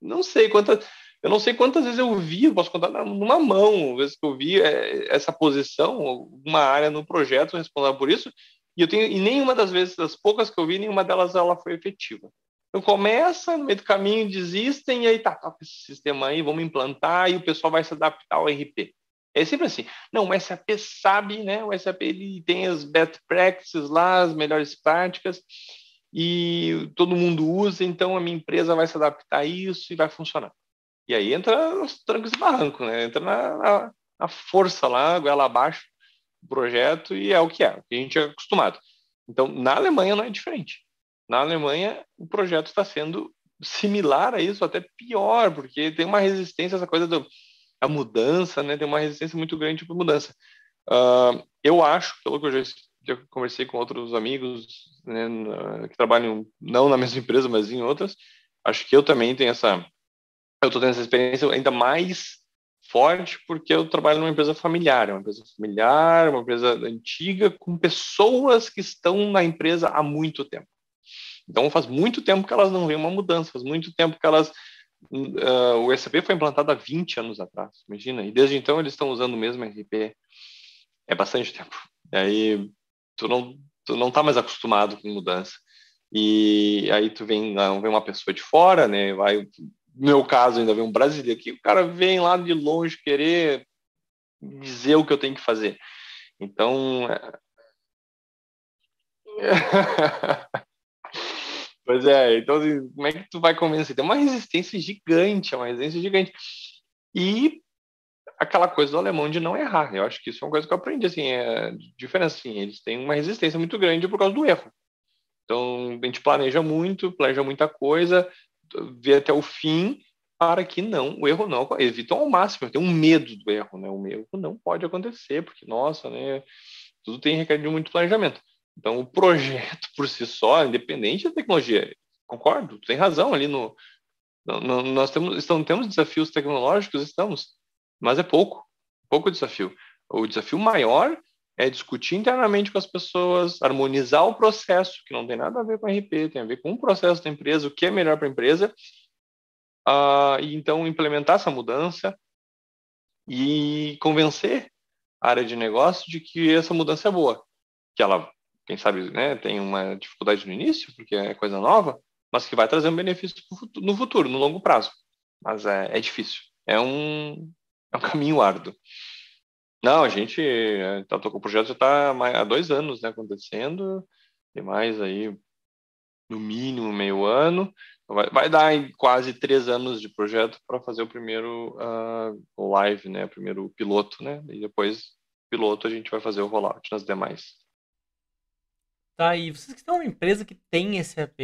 não sei quantas, eu não sei quantas vezes eu vi, eu posso contar numa mão, vezes que eu vi essa posição, uma área no projeto responsável por isso, e nenhuma das vezes, das poucas que eu vi, nenhuma delas ela foi efetiva. Então começa, no meio do caminho desistem, e aí tá esse sistema aí, vamos implantar, e o pessoal vai se adaptar ao RP. É sempre assim. Não, o SAP sabe, né? O SAP ele tem as best practices lá, as melhores práticas, e todo mundo usa, então a minha empresa vai se adaptar a isso e vai funcionar. E aí entra nos trancos e barrancos, né? Entra na força lá, goela abaixo do projeto e é o que a gente é acostumado. Então, na Alemanha não é diferente. Na Alemanha, o projeto está sendo similar a isso, até pior, porque tem uma resistência, essa coisa da mudança, né? Tem uma resistência muito grande para mudança. Eu acho, pelo que eu já conversei com outros amigos, né, que trabalham não na mesma empresa, mas em outras, acho que eu também tenho eu estou tendo essa experiência ainda mais forte porque eu trabalho numa empresa familiar, uma empresa antiga com pessoas que estão na empresa há muito tempo. Então faz muito tempo que elas não veem uma mudança, faz muito tempo que o SAP foi implantado há 20 anos atrás, imagina, e desde então eles estão usando o mesmo RP. É bastante tempo. E aí tu não tá mais acostumado com mudança. E aí vem uma pessoa de fora, né? No meu caso, ainda vem um brasileiro aqui, o cara vem lá de longe querer dizer o que eu tenho que fazer. Então, pois é, então assim, como é que tu vai convencer? Tem uma resistência gigante, é uma resistência gigante. E aquela coisa do alemão de não errar. Eu acho que isso é uma coisa que eu aprendi, assim, é diferença, assim, eles têm uma resistência muito grande por causa do erro. Então, a gente planeja muita coisa, vê até o fim, para que não, o erro não, evitam ao máximo, tem um medo do erro, né? O erro não pode acontecer, porque, nossa, né? Tudo tem requer de muito planejamento. Então, o projeto por si só, independente da tecnologia, concordo, tu tem razão ali nós temos desafios tecnológicos, mas é pouco desafio. O desafio maior é discutir internamente com as pessoas, harmonizar o processo, que não tem nada a ver com RP, tem a ver com o processo da empresa, o que é melhor para a empresa, e então implementar essa mudança e convencer a área de negócio de que essa mudança é boa, que ela, quem sabe, né, tem uma dificuldade no início, porque é coisa nova, mas que vai trazer um benefício no futuro, no longo prazo. Mas é difícil. É um caminho árduo. Não, a gente tá, o projeto já está há 2 anos, né, acontecendo, tem mais aí, no mínimo, meio ano. Vai dar quase 3 anos de projeto para fazer o primeiro o live, né, o primeiro piloto, né, e depois piloto a gente vai fazer o rollout nas demais. Tá, e vocês que estão uma empresa que tem esse AP,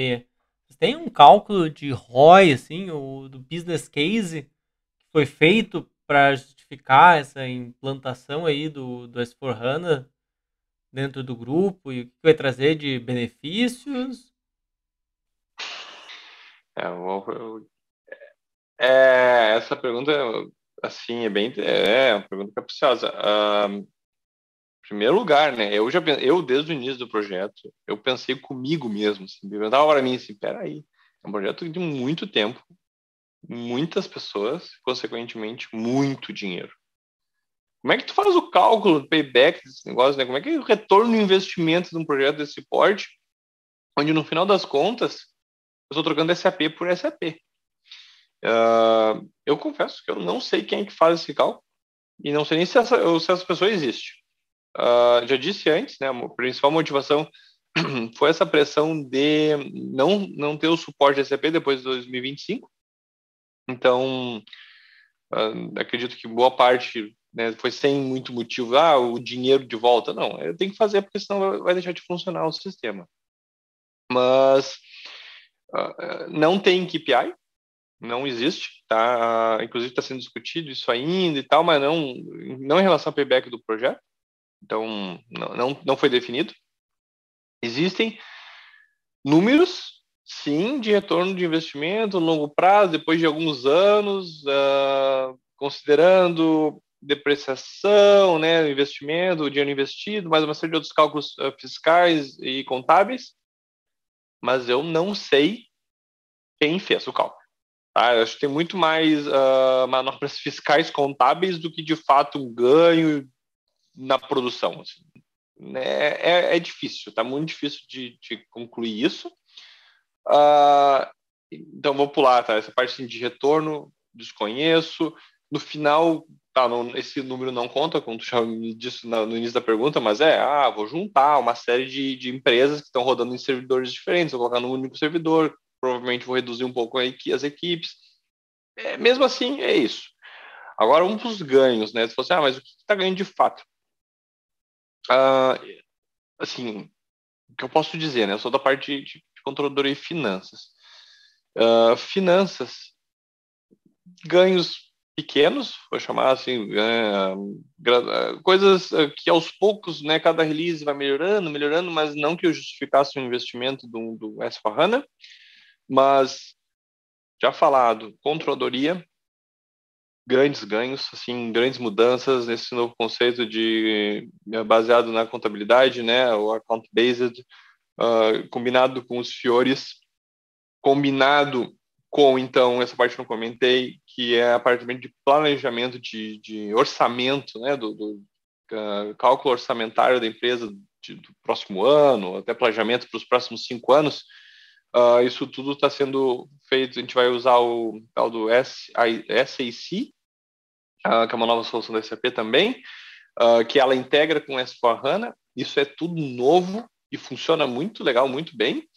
vocês têm um cálculo de ROI, assim, o do business case que foi feito para justificar essa implantação aí do S4HANA dentro do grupo e o que vai trazer de benefícios? É, essa pergunta, assim, é uma pergunta capciosa. Em primeiro lugar, né, eu desde o início do projeto, eu pensei comigo mesmo, assim, eu perguntava para mim assim, peraí, é um projeto de muito tempo, muitas pessoas, consequentemente, muito dinheiro. Como é que tu faz o cálculo do payback desse negócio, né? Como é que é o retorno no investimento de um projeto desse porte, onde no final das contas, eu estou trocando SAP por SAP? Eu confesso que eu não sei quem é que faz esse cálculo e não sei nem se essa pessoa existe. Já disse antes, né, a principal motivação foi essa pressão de não ter o suporte da SAP depois de 2025. Então, acredito que boa parte, né, foi sem muito motivo. O dinheiro de volta. Não, eu tenho que fazer porque senão vai deixar de funcionar o sistema. Mas não tem KPI, não existe, tá? Inclusive está sendo discutido isso ainda e tal, mas não em relação ao payback do projeto. Então, não foi definido. Existem números, sim, de retorno de investimento no longo prazo, depois de alguns anos, considerando depreciação, né, investimento, o dinheiro investido, mais uma série de outros cálculos fiscais e contábeis, mas eu não sei quem fez o cálculo. Tá? Eu acho que tem muito mais manobras fiscais contábeis do que, de fato, um ganho na produção. Assim. É difícil, tá muito difícil de concluir isso. Então, vou pular, tá? Essa parte assim, de retorno, desconheço. No final, tá, esse número não conta, como tu já me disse no início da pergunta, mas vou juntar uma série de empresas que estão rodando em servidores diferentes, vou colocar num único servidor, provavelmente vou reduzir um pouco as equipes. Mesmo assim, é isso. Agora, um dos ganhos, né? Se você, mas o que está ganhando de fato? Ah, assim, o que eu posso dizer, né? Eu sou da parte de controladoria e finanças. Finanças, ganhos pequenos, vou chamar assim, coisas que aos poucos, né, cada release vai melhorando, mas não que eu justificasse o investimento do S/4HANA, mas já falado, controladoria, grandes ganhos, assim, grandes mudanças nesse novo conceito de baseado na contabilidade, né, o account-based, combinado com os fiores, combinado com, então, essa parte que eu não comentei, que é a parte de planejamento de orçamento, né, do cálculo orçamentário da empresa do próximo ano, até planejamento para os próximos 5 anos. Isso tudo está sendo feito, a gente vai usar o tal do SAC, que é uma nova solução da SAP também, que ela integra com o S/4HANA. Isso é tudo novo e funciona muito legal, muito bem.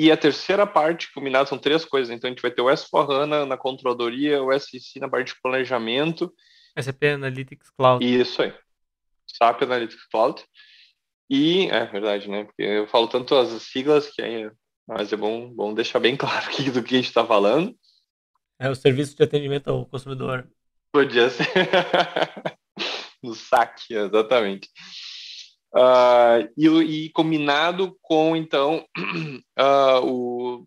E a terceira parte, combinado, são três coisas. Então, a gente vai ter o S/4HANA na controladoria, o SEC na parte de planejamento. SAP Analytics Cloud. E isso aí. SAP Analytics Cloud. E, é verdade, né? Porque eu falo tanto as siglas que aí, mas é bom deixar bem claro aqui do que a gente está falando. É o serviço de atendimento ao consumidor. Podia ser no saque, exatamente. E combinado com, então, o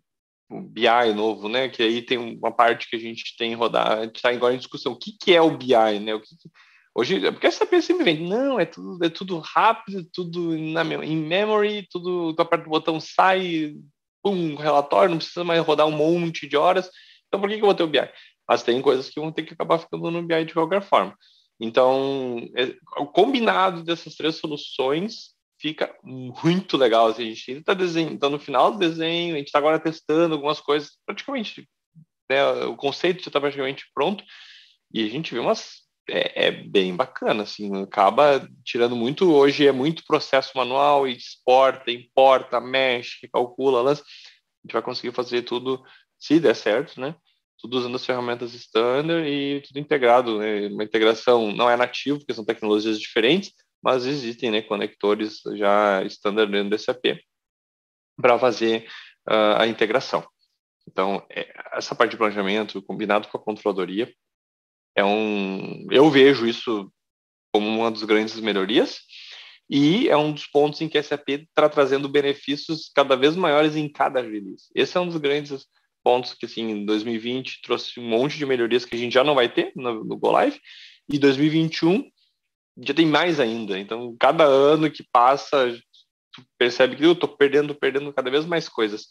BI novo, né? Que aí tem uma parte que a gente tem rodar, a gente está agora em discussão. O que é o BI, né? Hoje, porque essa SAP sempre vem, não, é tudo rápido, tudo em memory, tudo, tu aperta o botão, sai, pum, relatório, não precisa mais rodar um monte de horas. Então, por que eu vou ter o BI? Mas tem coisas que vão ter que acabar ficando no BI de qualquer forma. Então, o combinado dessas três soluções fica muito legal. Assim, a gente está desenhando, tá no final do desenho, a gente está agora testando algumas coisas, praticamente, né, o conceito já está praticamente pronto, e a gente vê umas. É bem bacana, assim, acaba tirando muito. Hoje é muito processo manual, exporta, importa, mexe, calcula, lança. A gente vai conseguir fazer tudo, se der certo, né? Tudo usando as ferramentas standard e tudo integrado, né? Uma integração não é nativo, porque são tecnologias diferentes, mas existem, né, conectores já standard dentro do SAP para fazer a integração. Então, essa parte de planejamento, combinado com a controladoria, eu vejo isso como uma das grandes melhorias, e é um dos pontos em que a SAP está trazendo benefícios cada vez maiores em cada release. Esse é um dos grandes pontos que, assim, em 2020 trouxe um monte de melhorias que a gente já não vai ter no Go Live, e 2021 já tem mais ainda. Então, cada ano que passa, tu percebe que eu estou perdendo cada vez mais coisas.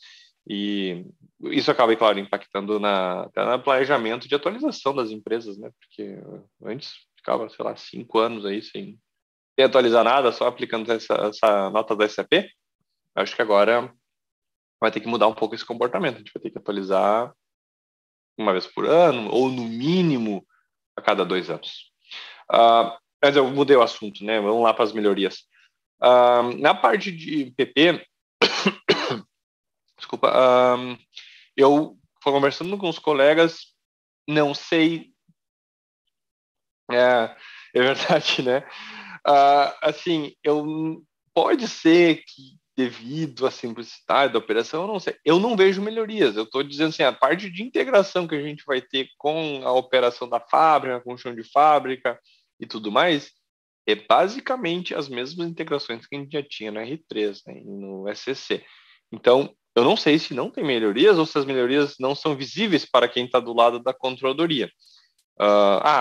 E isso acaba, claro, impactando até no planejamento de atualização das empresas, né? Porque antes ficava, sei lá, 5 anos aí sem atualizar nada, só aplicando essa nota da SAP. Acho que agora vai ter que mudar um pouco esse comportamento. A gente vai ter que atualizar uma vez por ano, ou no mínimo a cada 2 anos. Mas eu mudei o assunto, né? Vamos lá para as melhorias. Na parte de PP, desculpa, eu fui conversando com os colegas, não sei, é verdade, né? Assim, pode ser que devido à simplicidade da operação, eu não sei. Eu não vejo melhorias. Eu estou dizendo assim, a parte de integração que a gente vai ter com a operação da fábrica, com o chão de fábrica e tudo mais, é basicamente as mesmas integrações que a gente já tinha no R3, né, e no SCC. Então, eu não sei se não tem melhorias ou se as melhorias não são visíveis para quem está do lado da controladoria.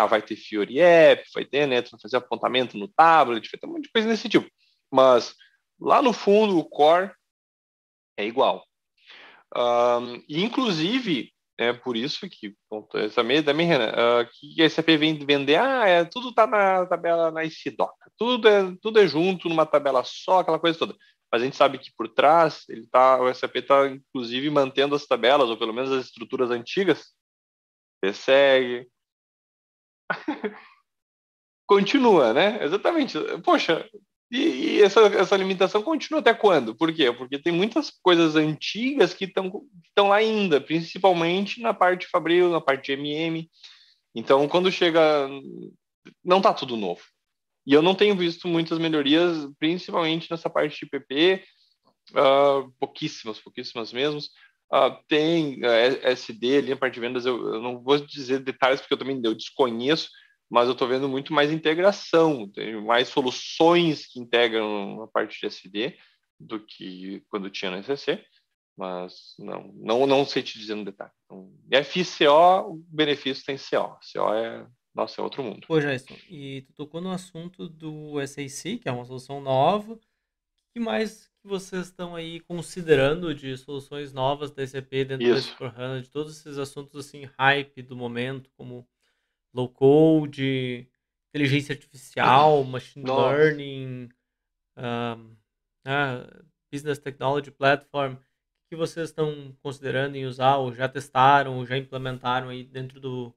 Vai ter Fiori App, vai ter, né, tu vai fazer apontamento no tablet, vai ter um monte de coisa desse tipo. Mas lá no fundo, o core é igual. E inclusive, é por isso que, essa também, Renan, que a SAP vem vender, tudo tá na tabela na ICDoc, tudo é junto numa tabela só, aquela coisa toda. Mas a gente sabe que por trás, o SAP está, inclusive, mantendo as tabelas, ou pelo menos as estruturas antigas, segue, continua, né? Exatamente. Poxa, e essa limitação continua até quando? Por quê? Porque tem muitas coisas antigas que estão lá ainda, principalmente na parte Fabril, na parte de MM. Então, quando chega, não está tudo novo. E eu não tenho visto muitas melhorias, principalmente nessa parte de PP, pouquíssimas mesmo. Tem SD ali, na parte de vendas, eu não vou dizer detalhes porque eu desconheço, mas eu estou vendo muito mais integração, tem mais soluções que integram a parte de SD do que quando tinha no SCC, mas não sei te dizer no detalhe. Então, FICO, o benefício tem CO. CO é outro mundo. Pô, Jason, e tu tocou no assunto do SAC, que é uma solução nova. O que mais que vocês estão aí considerando de soluções novas da SAP dentro da Isso. S/4HANA, de todos esses assuntos assim, hype do momento, como low code, inteligência artificial, machine Nossa. learning, um, business technology platform, o que vocês estão considerando em usar, ou já testaram, ou já implementaram aí dentro do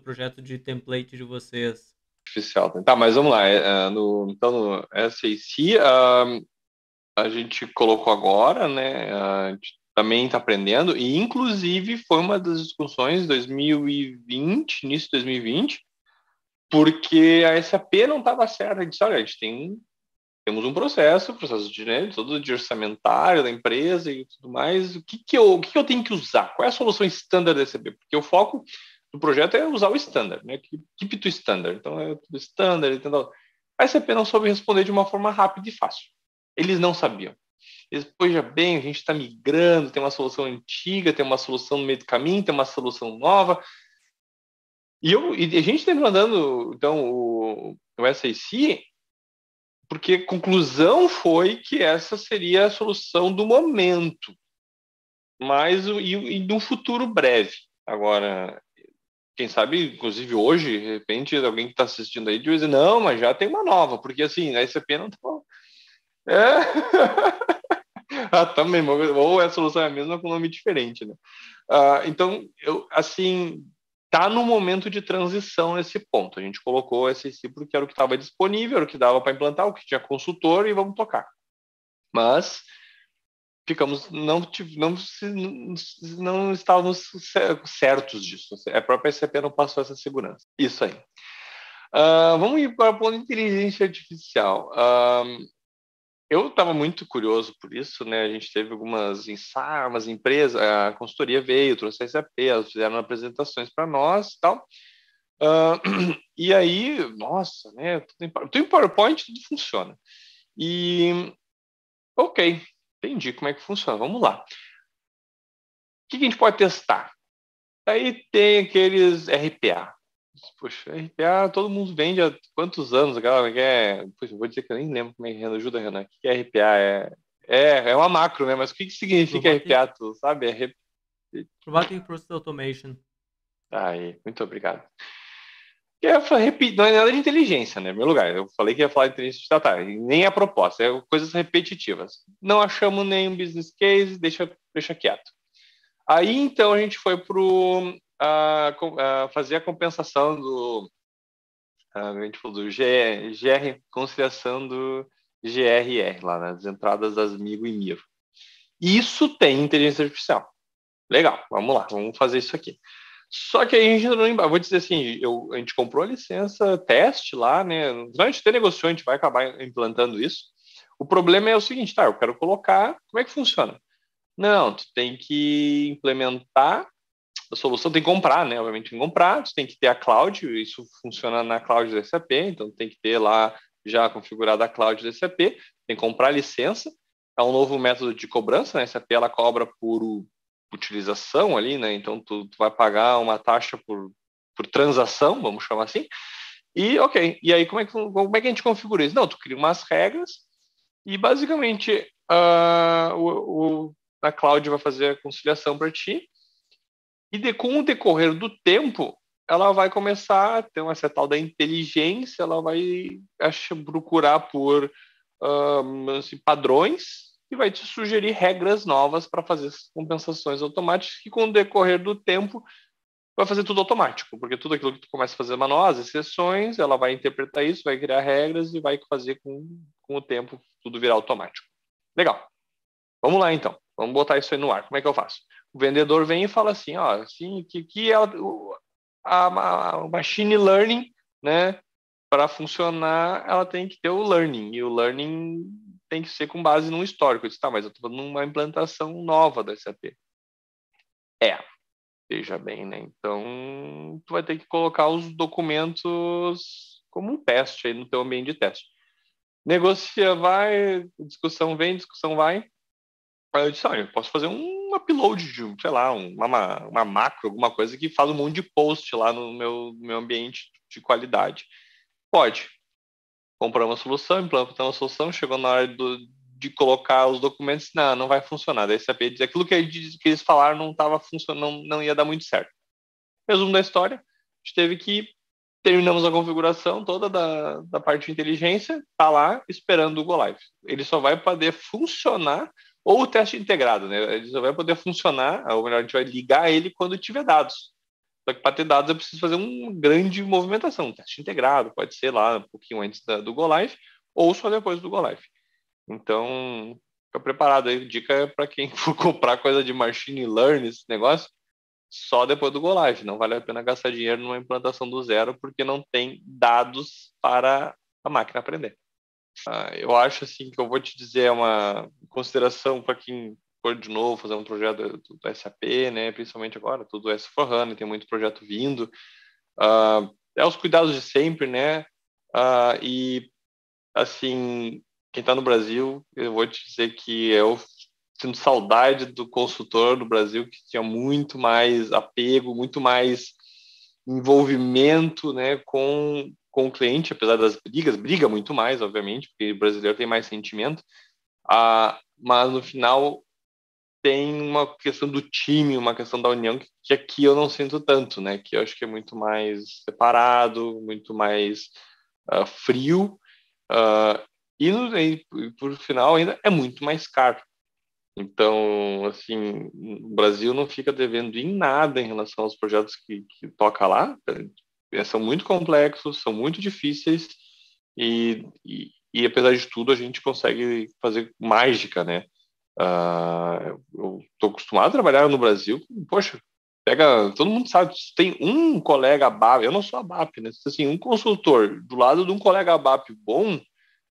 projeto de template de vocês? Artificial. Tá, mas vamos lá. Então, no SAC, a gente colocou agora, né? A gente também está aprendendo, e inclusive foi uma das discussões 2020, início de 2020, porque a SAP não estava certa. A gente disse, olha, temos um processo de, né, todo de orçamentário da empresa e tudo mais. O que eu tenho que usar? Qual é a solução standard da SAP? Porque o foco do projeto é usar o standard, né? Keep to standard. Então é tudo standard. Entendeu? A SAP não soube responder de uma forma rápida e fácil. Eles não sabiam. Eles, pois já bem, a gente está migrando, tem uma solução antiga, tem uma solução no meio do caminho, tem uma solução nova. E a gente está mandando, então, o SAC, porque a conclusão foi que essa seria a solução do momento, mas e de um futuro breve. Agora, quem sabe, inclusive hoje, de repente, alguém que está assistindo aí diz, não, mas já tem uma nova, porque assim, a SAP não está. É. Também, ou a solução é a mesma com nome diferente, né? Então, assim, tá no momento de transição nesse ponto. A gente colocou o SAC porque era o que estava disponível, era o que dava para implantar, o que tinha consultor e vamos tocar. Mas ficamos, não estávamos certos disso. A própria SAP não passou essa segurança. Isso aí. Vamos ir para o plano de inteligência artificial. Eu estava muito curioso por isso, né? A gente teve algumas ensaios, umas empresas, a consultoria veio, trouxe a SAP, elas fizeram apresentações para nós e tal. E aí, nossa, né? Tudo em PowerPoint, tudo funciona. E, ok, entendi como é que funciona, vamos lá. O que a gente pode testar? Aí tem aqueles RPA. Poxa, RPA todo mundo vende há quantos anos? Aquela que Poxa, eu vou dizer que eu nem lembro como é que ajuda, Renan. O que é RPA? É uma macro, né? Mas o que significa Robotic, RPA, tu sabe? Robotic Process Automation. Aí, muito obrigado. Não é nada de inteligência, né? Meu lugar. Eu falei que ia falar de inteligência artificial, nem a proposta, é coisas repetitivas. Não achamos nenhum business case, deixa quieto. Aí, então, a gente foi para fazer a compensação a gente falou do GR, conciliação do GRR, lá nas entradas das MIGO e MIRO. Isso tem inteligência artificial. Legal, vamos lá, vamos fazer isso aqui. Só que aí a gente não. Vou dizer assim, a gente comprou a licença teste lá, né? A gente até negociou, a gente vai acabar implantando isso. O problema é o seguinte, tá? Eu quero colocar. Como é que funciona? Não, tu tem que implementar a solução, tem que comprar, né? Obviamente tem que comprar, tu tem que ter a cloud, isso funciona na cloud da SAP, então tem que ter lá já configurada a cloud da SAP, tem que comprar licença, é um novo método de cobrança, né? A SAP ela cobra por utilização ali, né? Então tu vai pagar uma taxa por transação, vamos chamar assim. E ok, e aí como é que a gente configura isso? Não, tu cria umas regras e basicamente a cloud vai fazer a conciliação para ti. E com o decorrer do tempo, ela vai começar a ter uma essa tal da inteligência, ela vai procurar por assim, padrões e vai te sugerir regras novas para fazer essas compensações automáticas que com o decorrer do tempo vai fazer tudo automático, porque tudo aquilo que tu começa a fazer manual, as exceções, ela vai interpretar isso, vai criar regras e vai fazer com o tempo tudo virar automático. Legal. Vamos lá então. Vamos botar isso aí no ar. Como é que eu faço? O vendedor vem e fala assim, ó, assim, que a machine learning, né, para funcionar, ela tem que ter o learning, e o learning tem que ser com base num histórico. Eu disse, tá, mas eu estou fazendo uma implantação nova da SAP. Veja bem, né? Então, tu vai ter que colocar os documentos como um teste aí no teu ambiente de teste. Negocia, vai, discussão vem, discussão vai. Aí eu disse, olha, eu posso fazer um upload de, sei lá, uma macro, alguma coisa que faz um monte de post lá no meu ambiente de qualidade. Pode. Compramos uma solução, implantamos a solução, chegou na hora de colocar os documentos, não vai funcionar. Daí você dizer aquilo que eles falaram não estava funcionando, não ia dar muito certo. Resumo da história, a gente teve que terminamos a configuração toda da parte de inteligência, tá lá esperando o Go Live. Ele só vai poder funcionar, ou o teste integrado, né? Ele só vai poder funcionar, ou melhor, a gente vai ligar ele quando tiver dados. Só que para ter dados eu preciso fazer uma grande movimentação, um teste integrado, pode ser lá um pouquinho antes do Go Live, ou só depois do Go Live. Então, fica preparado aí. Dica para quem for comprar coisa de machine learning, esse negócio, só depois do Go Live. Não vale a pena gastar dinheiro numa implantação do zero, porque não tem dados para a máquina aprender. Eu acho assim que eu vou te dizer uma consideração para quem for de novo fazer um projeto do SAP, né? Principalmente agora, tudo S4HANA, tem muito projeto vindo. É os cuidados de sempre, né? E assim, quem está no Brasil, eu vou te dizer que eu sinto saudade do consultor do Brasil que tinha muito mais apego, muito mais envolvimento, né, com o cliente, apesar das brigas, briga muito mais, obviamente, porque o brasileiro tem mais sentimento, mas no final tem uma questão do time, uma questão da união que aqui eu não sinto tanto, né, que eu acho que é muito mais separado, muito mais frio, e por final ainda é muito mais caro. Então, assim, o Brasil não fica devendo em nada em relação aos projetos que toca lá. São muito complexos, são muito difíceis e apesar de tudo, a gente consegue fazer mágica, né? Eu estou acostumado a trabalhar no Brasil. Poxa, pega, todo mundo sabe, se tem um colega ABAP, eu não sou ABAP, né? Assim, um consultor do lado de um colega ABAP bom,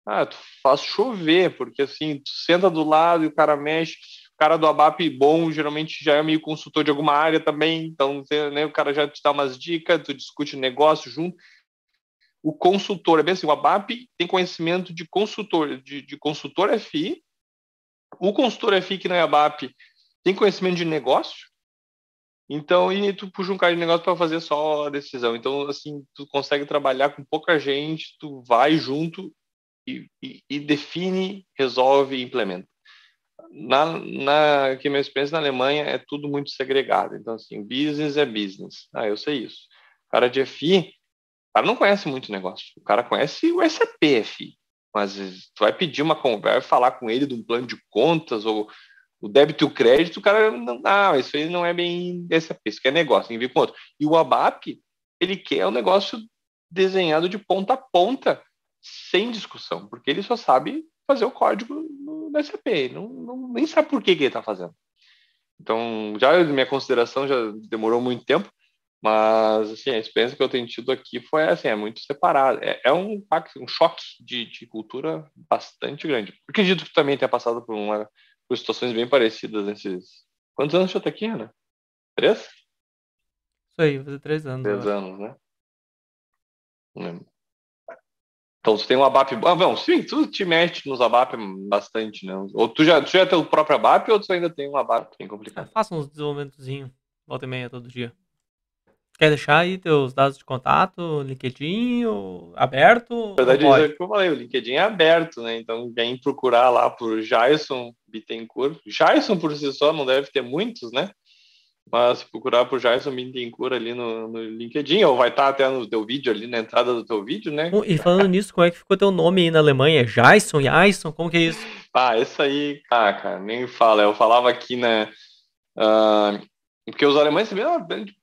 tu faz chover, porque assim, tu senta do lado e o cara mexe. O cara do ABAP bom geralmente já é meio consultor de alguma área também, então né, o cara já te dá umas dicas, tu discute negócio junto. O consultor, é bem assim, o ABAP tem conhecimento de consultor FI, o consultor FI que não é ABAP tem conhecimento de negócio, então, e tu puxa um cara de negócio para fazer só a decisão. Então, assim, tu consegue trabalhar com pouca gente, tu vai junto e define, resolve e implementa. Que minha experiência na Alemanha é tudo muito segregado. Então, assim, business é business. Eu sei isso. O cara de FI, o cara não conhece muito negócio. O cara conhece o SAP FI. Mas tu vai pedir uma conversa, vai falar com ele de um plano de contas ou o débito e o crédito, o cara não, isso aí não é bem SAP, isso aqui é negócio, tem que vir com outro. E o ABAP, ele quer um negócio desenhado de ponta a ponta, sem discussão, porque ele só sabe fazer o código no SAP, nem sabe por que ele está fazendo. Então, já minha consideração já demorou muito tempo, mas assim, a experiência que eu tenho tido aqui foi assim, é muito separado. É um impacto, um choque de cultura bastante grande. Eu acredito que tu também tenha passado por situações bem parecidas nesses. Quantos anos você está aqui, Ana? 3? Isso aí, vai fazer 3 anos, eu 3 acho. anos, né? Não lembro. Então, você tem um ABAP. Ah, não, sim, tu te mexe nos ABAP bastante, né? Ou tu já tem o próprio ABAP ou tu ainda tem um ABAP bem complicado? Faça uns desenvolvimentozinho, volta e meia todo dia. Quer deixar aí teus dados de contato, LinkedIn aberto Na ou não verdade, isso é pode? o que eu falei, o LinkedIn é aberto, né? Então, quem procurar lá por Jason Bittencourt, Jason por si só não deve ter muitos, né? Mas se procurar por Jason Bittencourt ali no LinkedIn, ou vai estar até no teu vídeo ali, na entrada do teu vídeo, né? E falando nisso, como é que ficou teu nome aí na Alemanha? Jason, Jason, como que é isso? Ah, isso aí, cara, nem fala. Eu falava aqui, né? ah, porque os alemães também,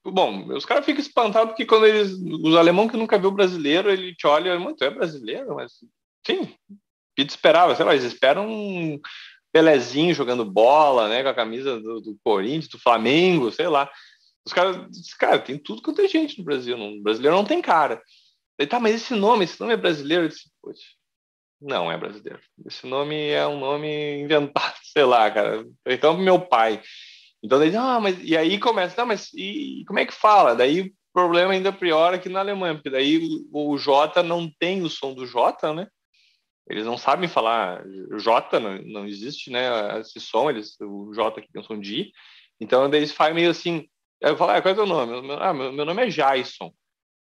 bom, os caras ficam espantados porque quando os alemão que nunca viu brasileiro, ele te olha, muito é brasileiro, mas sim, o que te esperava, sei lá, eles esperam um Pelezinho jogando bola, né, com a camisa do Corinthians, do Flamengo, sei lá. Os caras, cara, tem tudo quanto é gente no Brasil, o brasileiro não tem cara. Daí, tá, mas esse nome é brasileiro? Eu disse, poxa, não é brasileiro. Esse nome é um nome inventado, sei lá, cara. Então, meu pai. Então, daí, mas. E aí começa, não, mas e como é que fala? Daí o problema ainda pior aqui na Alemanha, porque daí o J não tem o som do J, né? Eles não sabem falar J, não existe, né? Esse som, o J aqui tem um som de I. Então, daí eles fazem meio assim. Eu falo, qual é o teu nome? Meu nome é Jason.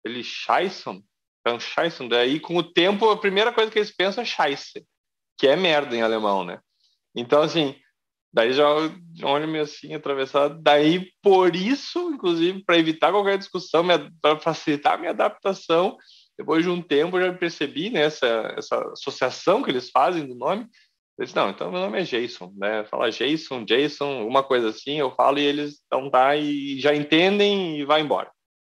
Ele, Scheisson? Então, Scheisson. Daí, com o tempo, a primeira coisa que eles pensam é Scheiße, que é merda em alemão, né? Então, assim, daí já olho meio assim, atravessado. Daí, por isso, inclusive, para evitar qualquer discussão, para facilitar a minha adaptação, depois de um tempo eu já percebi, né, essa associação que eles fazem do nome. Eu disse, não, então meu nome é Jason, né? Fala Jason, uma coisa assim, eu falo e eles estão tá e já entendem e vai embora.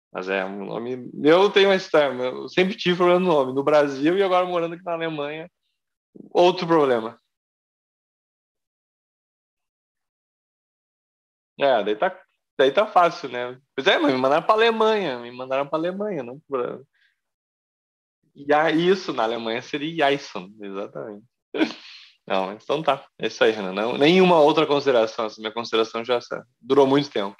Mas é um nome. Eu tenho uma história, eu sempre tive problema no nome. No Brasil e agora morando aqui na Alemanha, outro problema. Daí tá fácil, né? Pois é, mas me mandaram para Alemanha, não pra... Isso, na Alemanha seria Jason, exatamente. Não, então tá, é isso aí, Renan. Não, nenhuma outra consideração, essa minha consideração já durou muito tempo.